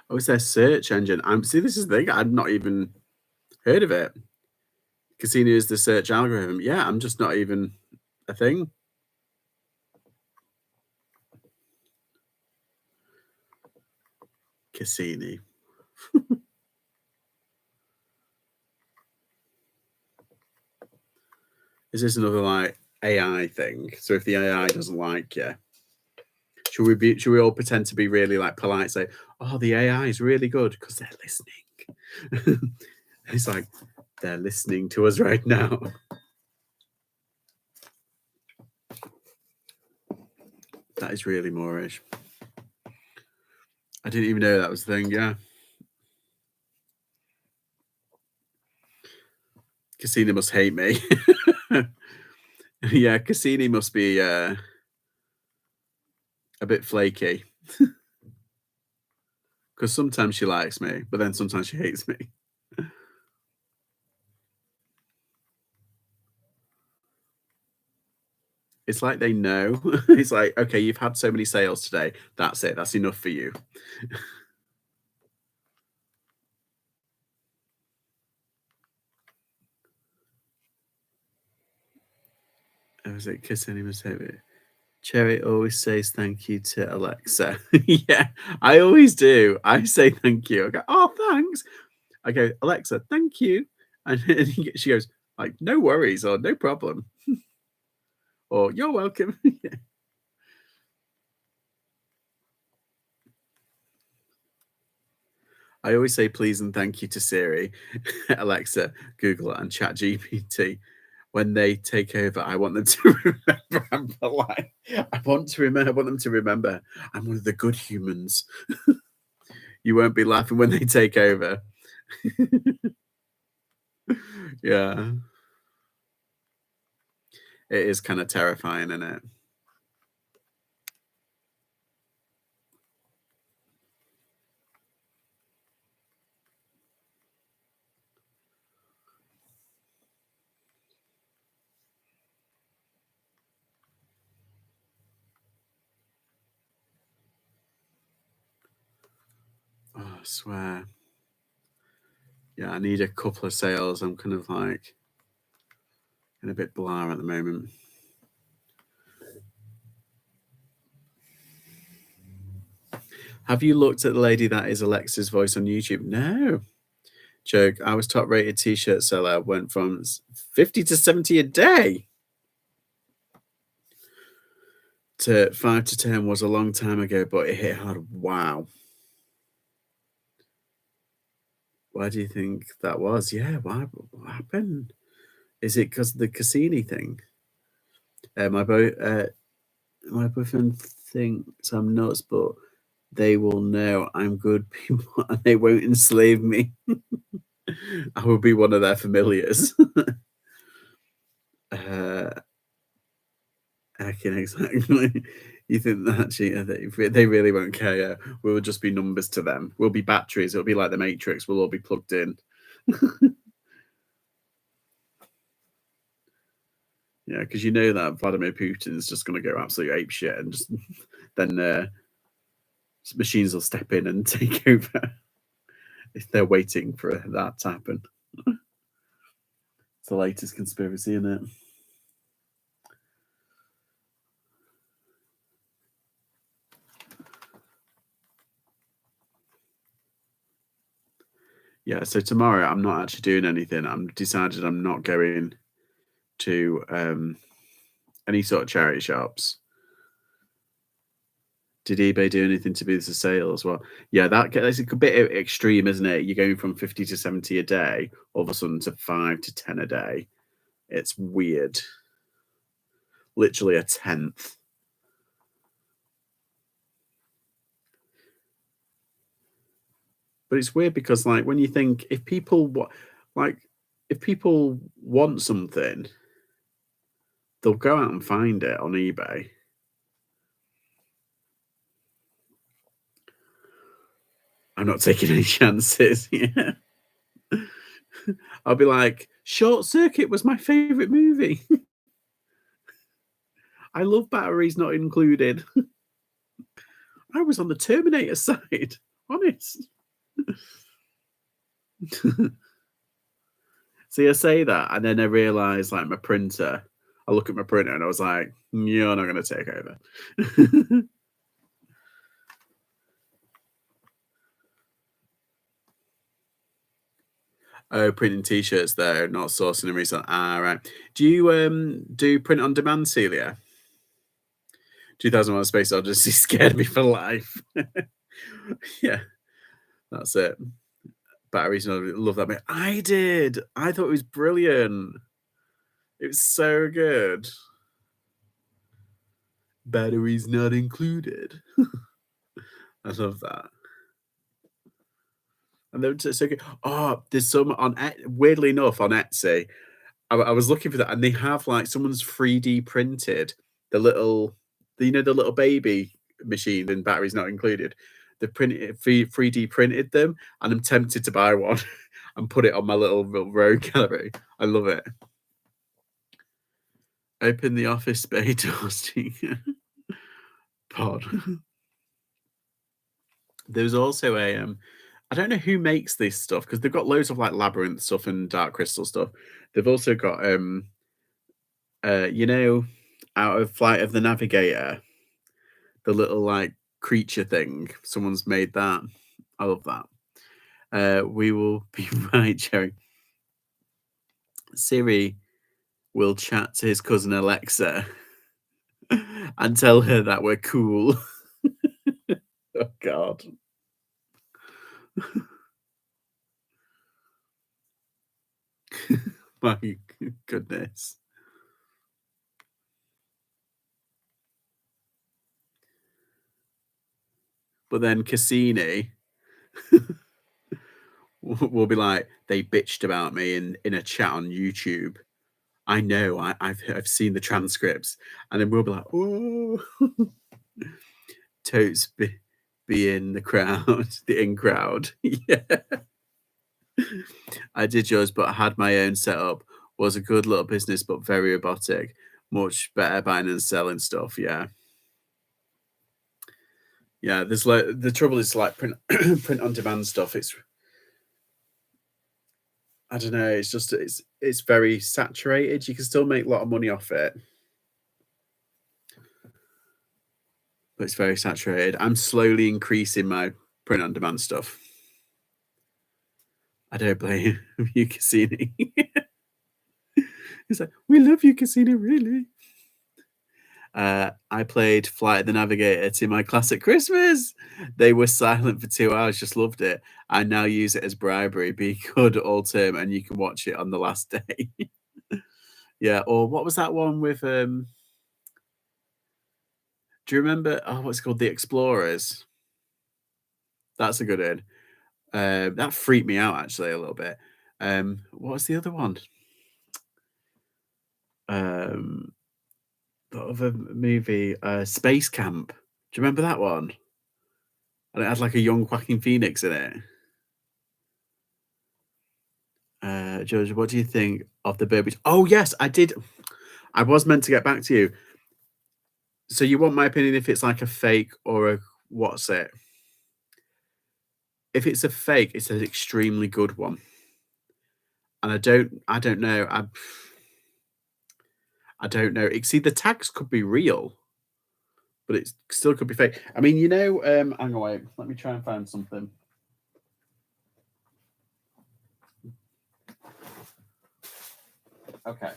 Oh, it's their search engine. See, this is the thing. I've not even heard of it. Cassini is the search algorithm. Yeah, I'm just not even a thing. Cassini. Is this another like AI thing? So if the AI doesn't like you, should we all pretend to be really like polite, say, "Oh, the AI is really good because they're listening." It's like they're listening to us right now. That is really Moorish. I didn't even know that was the thing. Yeah, Cassini must hate me. Yeah, Cassini must be a bit flaky because sometimes she likes me, but then sometimes she hates me. It's like they know. It's like, okay, you've had so many sales today. That's it. That's enough for you. Was it Cassini must hate me? Cherry always says thank you to Alexa. Yeah, I always do. I say thank you. I go, oh, thanks. I go, Alexa, thank you. And she goes, like, no worries or no problem. Or you're welcome. I always say please and thank you to Siri, Alexa, Google, and ChatGPT. When they take over, I want them to remember I'm polite. I want them to remember I'm one of the good humans. You won't be laughing when they take over. Yeah. It is kind of terrifying, isn't it? swear. Yeah, I need a couple of sales. I'm kind of like in a bit blah at the moment. Have you looked at the lady that is Alexa's voice on YouTube? No. Joke. I was top rated t-shirt seller. Went from 50 to 70 a day. To 5 to 10 was a long time ago, but it hit hard. Wow. Why do you think that was? Yeah, why? What happened? Is it because of the Cassini thing? Uh, my bo- uh, my boyfriend thinks I'm nuts, but they will know I'm good people and they won't enslave me. I will be one of their familiars. uh, I can exactly. You think that cheater, they really won't care. Yeah. We'll just be numbers to them. We'll be batteries. It'll be like the Matrix. We'll all be plugged in. Yeah, because you know that Vladimir Putin's just going to go absolute ape shit, and just then machines will step in and take over if they're waiting for that to happen. It's the latest conspiracy, isn't it? Yeah, so tomorrow I'm not actually doing anything. I'm decided I'm not going to any sort of charity shops. Did eBay do anything to boost the sales? Well, yeah, that's a bit extreme, isn't it? You're going from 50 to 70 a day, all of a sudden to 5 to 10 a day. It's weird. Literally a tenth. But it's weird because, like, when you think like, if people want something, they'll go out and find it on eBay. I'm not taking any chances. Yeah. I'll be like, Short Circuit was my favorite movie. I love Batteries Not Included. I was on the Terminator side. Honest. See, I say that, and then I realise, like, my printer. I look at my printer, and I was like, "You're not going to take over." Oh, printing t-shirts there, not sourcing and reselling. Ah, right. Do you do print on demand, Celia? 2001: Space Odyssey scared me for life. Yeah, that's it. Batteries, love that. I did. I thought it was brilliant. It was so good. Batteries not included. I love that. And they're just so good. Oh, there's some on weirdly enough on Etsy. I was looking for that, and they have like someone's 3D printed the little, the little baby machine and batteries not included. They printed 3D printed them, and I'm tempted to buy one and put it on my little road gallery. I love it. Open the office bay doors. Pod. There's also a I don't know who makes this stuff because they've got loads of like labyrinth stuff and dark crystal stuff. They've also got you know, out of Flight of the Navigator, the little like creature thing. Someone's made that. I love that. We will be right, Jerry. Siri will chat to his cousin Alexa and tell her that we're cool. Oh God. My goodness. But then Cassini will be like, they bitched about me in a chat on YouTube. I know, I've seen the transcripts, and then we'll be like, oh, totes be in the crowd, the in crowd. Yeah, I did yours, but I had my own setup. Was a good little business, but very robotic. Much better buying and selling stuff. Yeah, Yeah, there's like the trouble is like print print on demand stuff. It's I don't know. It's just it's very saturated. You can still make a lot of money off it, but it's very saturated. I'm slowly increasing my print on demand stuff. I don't blame you, Cassini. He's like, we love you, Cassini, really. I played Flight of the Navigator to my classic Christmas. They were silent for 2 hours, just loved it. I now use it as bribery. Be good all term, and you can watch it on the last day. Yeah, or what was that one with? Do you remember? Oh, what's it called? The Explorers. That's a good one. That freaked me out actually a little bit. What was the other one? Um, the other movie, Space Camp. Do you remember that one? And it had like a young Joaquin Phoenix in it. George, what do you think of the Burberry? Oh yes, I did. I was meant to get back to you. So you want my opinion if it's like a fake or a what's it? If it's a fake, it's an extremely good one. And I don't know. I don't know. See, the tags could be real, but it still could be fake. I mean, hang on, wait. Let me try and find something. Okay.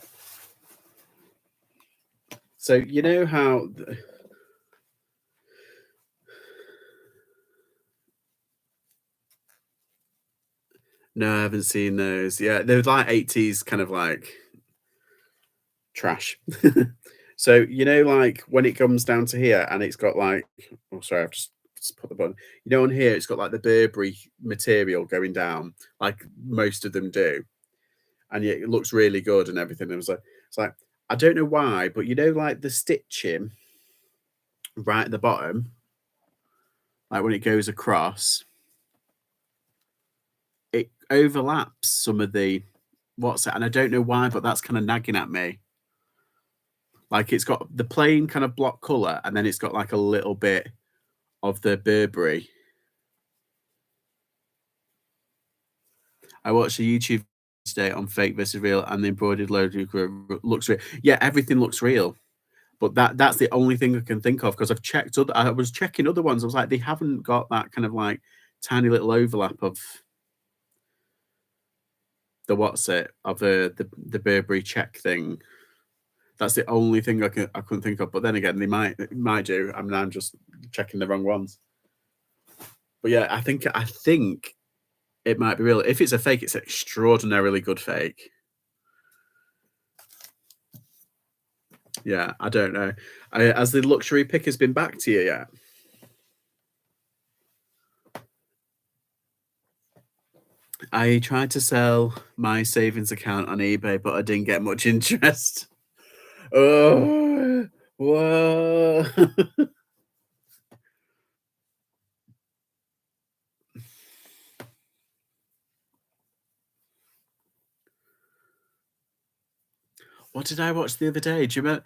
So you know how no, I haven't seen those. Yeah, they're like 80s kind of like trash. So, like when it comes down to here and it's got like, oh, sorry, I've just put the button. On here, it's got like the Burberry material going down, like most of them do. And yet it looks really good and everything. It's like, I don't know why, but like the stitching right at the bottom, like when it goes across, it overlaps some of the what's it, and I don't know why, but that's kind of nagging at me. Like it's got the plain kind of block color, and then it's got like a little bit of the Burberry. I watched a YouTube today on fake versus real, and the embroidered logo looks real. Yeah, everything looks real, but that's the only thing I can think of because I've checked other. I was checking other ones. I was like, they haven't got that kind of like tiny little overlap of the what's it of the Burberry check thing. That's the only thing I couldn't think of. But then again, they might do. I mean, I'm just checking the wrong ones. But yeah, I think it might be real. If it's a fake, it's an extraordinarily good fake. Yeah, I don't know. Has the luxury pickers been back to you yet? I tried to sell my savings account on eBay, but I didn't get much interest. Oh, whoa. What did I watch the other day? Do you remember?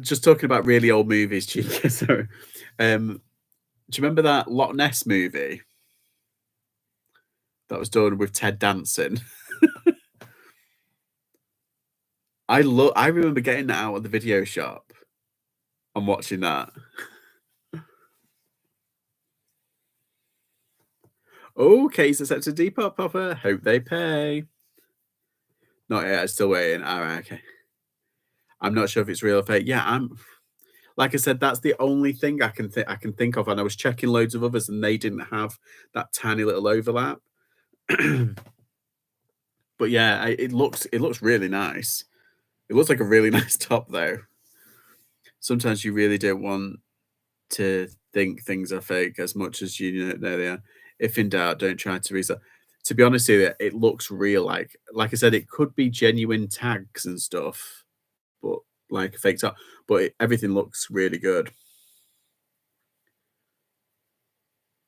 Just talking about really old movies, Chica. Sorry. Do you remember that Loch Ness movie that was done with Ted Danson? I remember getting that out of the video shop and watching that. Oh, case accepted depop offer. Hope they pay. Not yet. I'm still waiting. All right. Okay. I'm not sure if it's real or fake. Yeah, like I said, that's the only thing I can think of. And I was checking loads of others, and they didn't have that tiny little overlap. But yeah, it looks really nice. It looks like a really nice top, though. Sometimes you really don't want to think things are fake as much as you know they are. If in doubt, don't try to resell. To be honest with you, it looks real. Like I said, it could be genuine tags and stuff, but like fake top. But everything looks really good.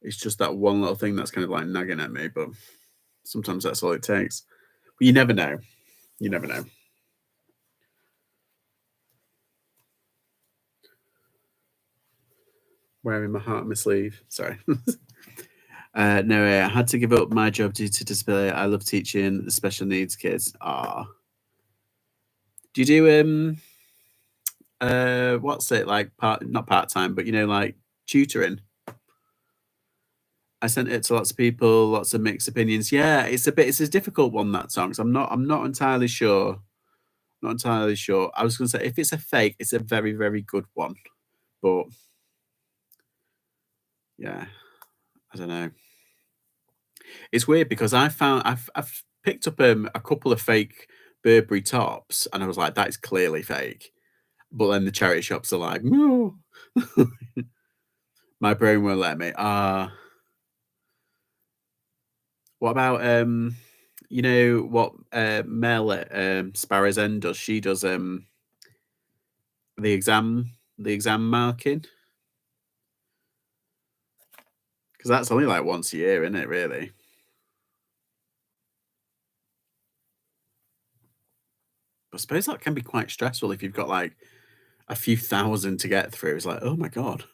It's just that one little thing that's kind of like nagging at me, but sometimes that's all it takes. But you never know. You never know. Wearing my heart on my sleeve. Sorry. No, I had to give up my job due to disability. I love teaching the special needs kids. Ah, do you do what's it like? Not part time, but like tutoring. I sent it to lots of people, lots of mixed opinions. Yeah, it's a difficult one, that song. 'Cause I'm not entirely sure. Not entirely sure. I was gonna say if it's a fake, it's a very, very good one. But yeah, I don't know. It's weird because I've picked up a couple of fake Burberry tops, and I was like, that is clearly fake. But then the charity shops are like, no, my brain won't let me. What about what Mel at Sparrow's End does? She does the exam marking, because that's only like once a year, isn't it? Really. I suppose that can be quite stressful if you've got like a few thousand to get through. It's like, oh my god.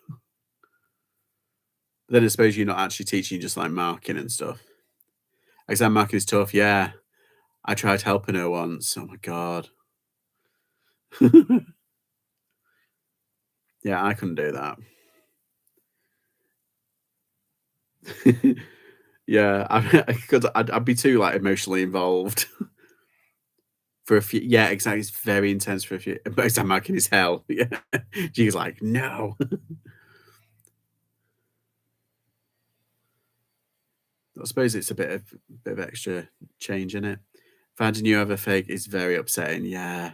Then I suppose you're not actually teaching, just like marking and stuff. Exam marking is tough. Yeah, I tried helping her once. Oh my god. Yeah, I couldn't do that. Yeah, I'd be too like emotionally involved for a few. Yeah, exactly. It's very intense for a few. But exam marking is hell. Yeah, she's like, no. I suppose it's a bit of extra change in it. Finding you have a fake is very upsetting. Yeah,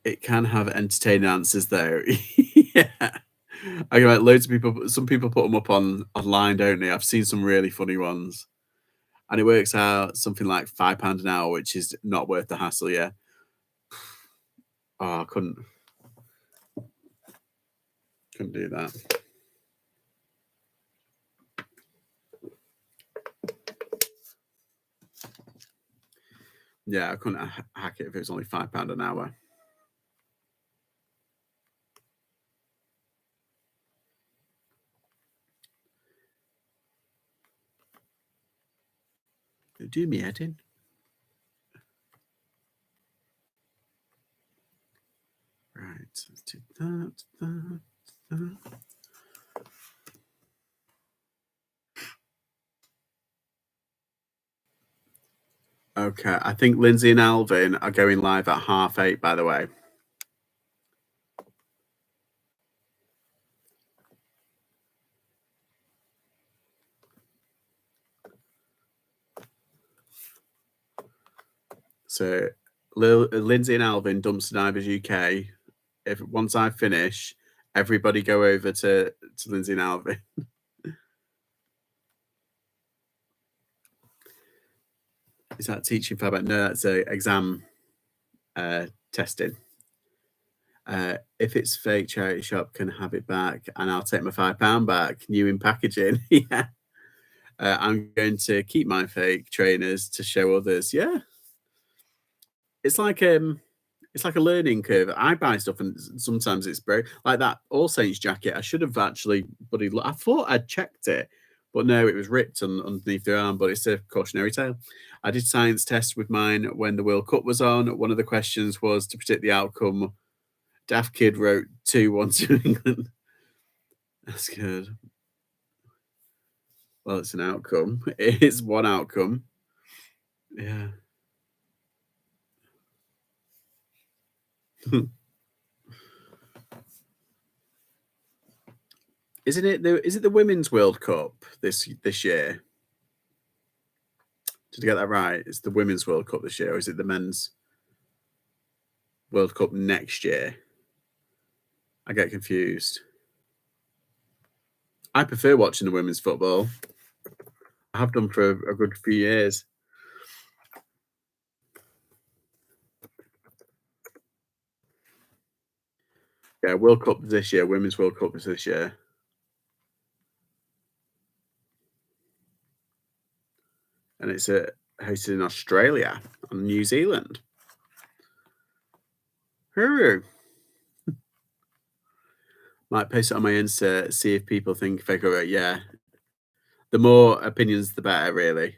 it can have entertaining answers though. Yeah, I get like loads of people. Some people put them up online, don't they? I've seen some really funny ones, and it works out something like £5 an hour, which is not worth the hassle. Yeah. Oh, I couldn't do that. Yeah, I couldn't hack it if it was only £5 an hour. Do me head in. Right, let's do that. Okay, I think Lindsay and Alvin are going live at 8:30, by the way. So Lindsay and Alvin, Dumpster Divers UK. If once I finish, everybody go over to Lindsay and Alvin. Is that teaching for about? No, that's a exam testing. If it's fake, charity shop can have it back, and I'll take my £5 back, new in packaging. Yeah, I'm going to keep my fake trainers to show others. Yeah, it's like it's like a learning curve. I buy stuff and sometimes it's broke. Like that All Saints jacket, I should have actually I thought I'd checked it, but no, it was ripped underneath the arm, but it's a cautionary tale. I did science test with mine when the World Cup was on. One of the questions was to predict the outcome. Daft Kid wrote 2-1 to England. That's good. Well, it's an outcome. It is one outcome. Yeah. Is it the Women's World Cup this year? Did I get that right? It's the Women's World Cup this year, or is it the Men's World Cup next year? I get confused. I prefer watching the women's football. I have done for a good few years. Yeah, World Cup this year. Women's World Cup is this year, and it's hosted in Australia and New Zealand. Hooray! Might post it on my Insta, see if people think fake or yeah. The more opinions, the better, really.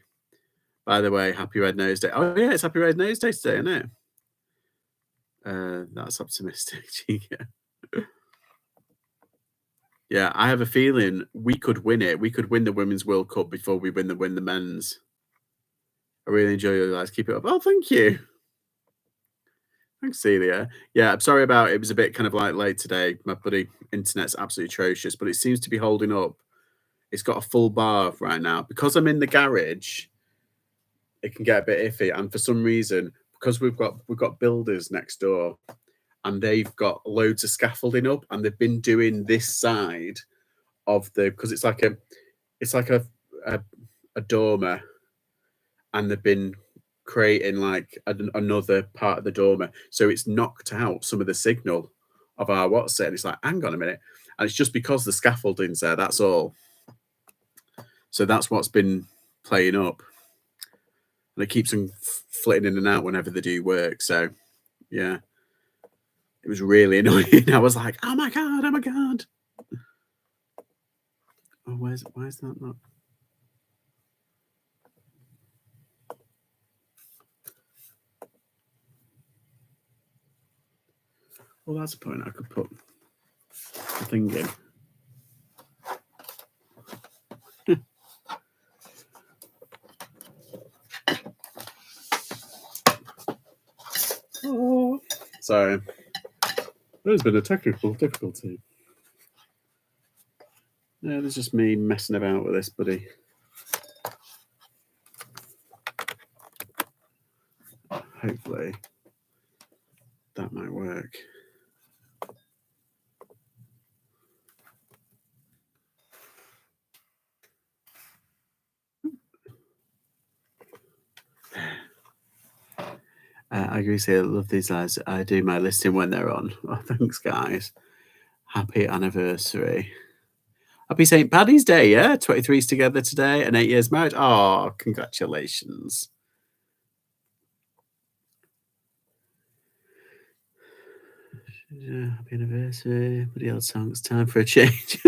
By the way, happy Red Nose Day. Oh yeah, it's Happy Red Nose Day today, isn't it? That's optimistic. Yeah, I have a feeling we could win it. We could win the Women's World Cup before we win the men's. I really enjoy your guys. Keep it up. Oh, thank you. Thanks, Celia. Yeah, I'm sorry about it. It was a bit kind of like late today. My bloody internet's absolutely atrocious, but it seems to be holding up. It's got a full bar right now. Because I'm in the garage, it can get a bit iffy. And for some reason, because we've got builders next door and they've got loads of scaffolding up and they've been doing this side of the because it's like a dormer and they've been creating like another part of the dormer, so it's knocked out some of the signal of our what's it. And it's like, hang on a minute, and it's just because the scaffolding's there. That's all. So that's what's been playing up, and it keeps them flitting in and out whenever they do work. So yeah, it was really annoying. I was like, oh my god, oh my god. Oh, why is that not? Well, that's a point. I could put the thing in. Oh, sorry. There's been a technical difficulty. Yeah, there's just me messing about with this, buddy. Hopefully that might work. I agree. Say I love these guys. I do my listing when they're on. Oh, thanks, guys. Happy anniversary. Happy St. Paddy's Day. Yeah, 23's together today and 8 years married. Oh, congratulations. Yeah, happy anniversary. Bloody old song. It's time for a change.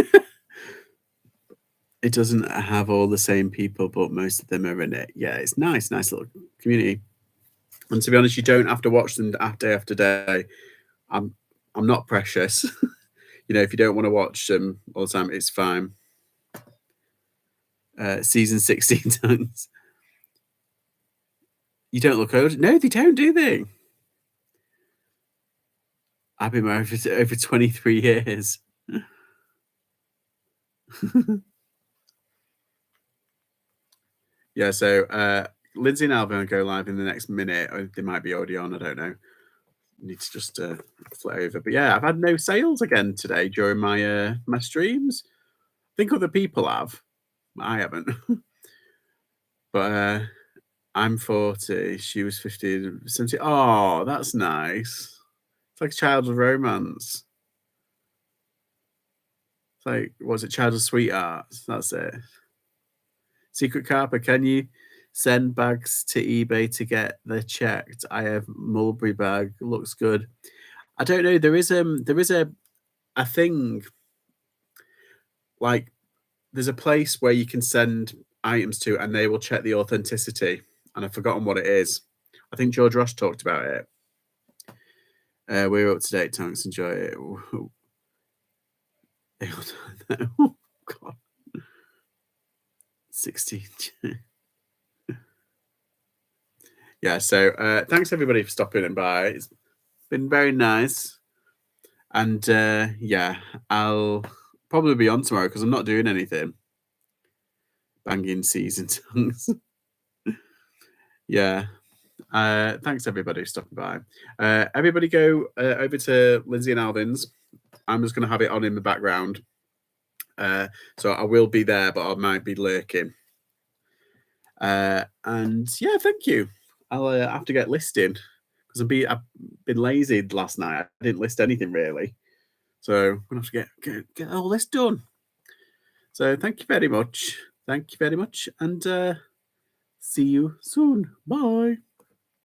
It doesn't have all the same people, but most of them are in it. Yeah, it's nice little community. And to be honest, you don't have to watch them day after day. I'm not precious. You know, if you don't want to watch them all the time, it's fine. Season 16 times. You don't look old. No, they don't, do they? I've been married for over 23 years. Yeah, so Lindsay and Alvin will go live in the next minute. Or they might be already on, I don't know. Need to just flit over. But yeah, I've had no sales again today during my my streams. I think other people have. I haven't. But I'm 40. She was 50, 70. Oh, that's nice. It's like childhood romance. It's like, was it childhood sweethearts? That's it. Secret Carper, can you send bags to eBay to get the checked? I have mulberry bag. Looks good. I don't know. There is a thing like there's a place where you can send items to and they will check the authenticity. And I've forgotten what it is. I think George Ross talked about it. We're up to date, thanks. Enjoy it. Oh, God. 16. Yeah, so thanks everybody for stopping in by. It's been very nice. And yeah, I'll probably be on tomorrow because I'm not doing anything. Banging season songs. Yeah. Thanks everybody for stopping by. Everybody go over to Lindsay and Alvin's. I'm just going to have it on in the background. So I will be there, but I might be lurking. And yeah, thank you. I'll have to get listing because I've been lazy last night. I didn't list anything really. So I'm going to have to get all this done. So thank you very much. Thank you very much. And see you soon. Bye.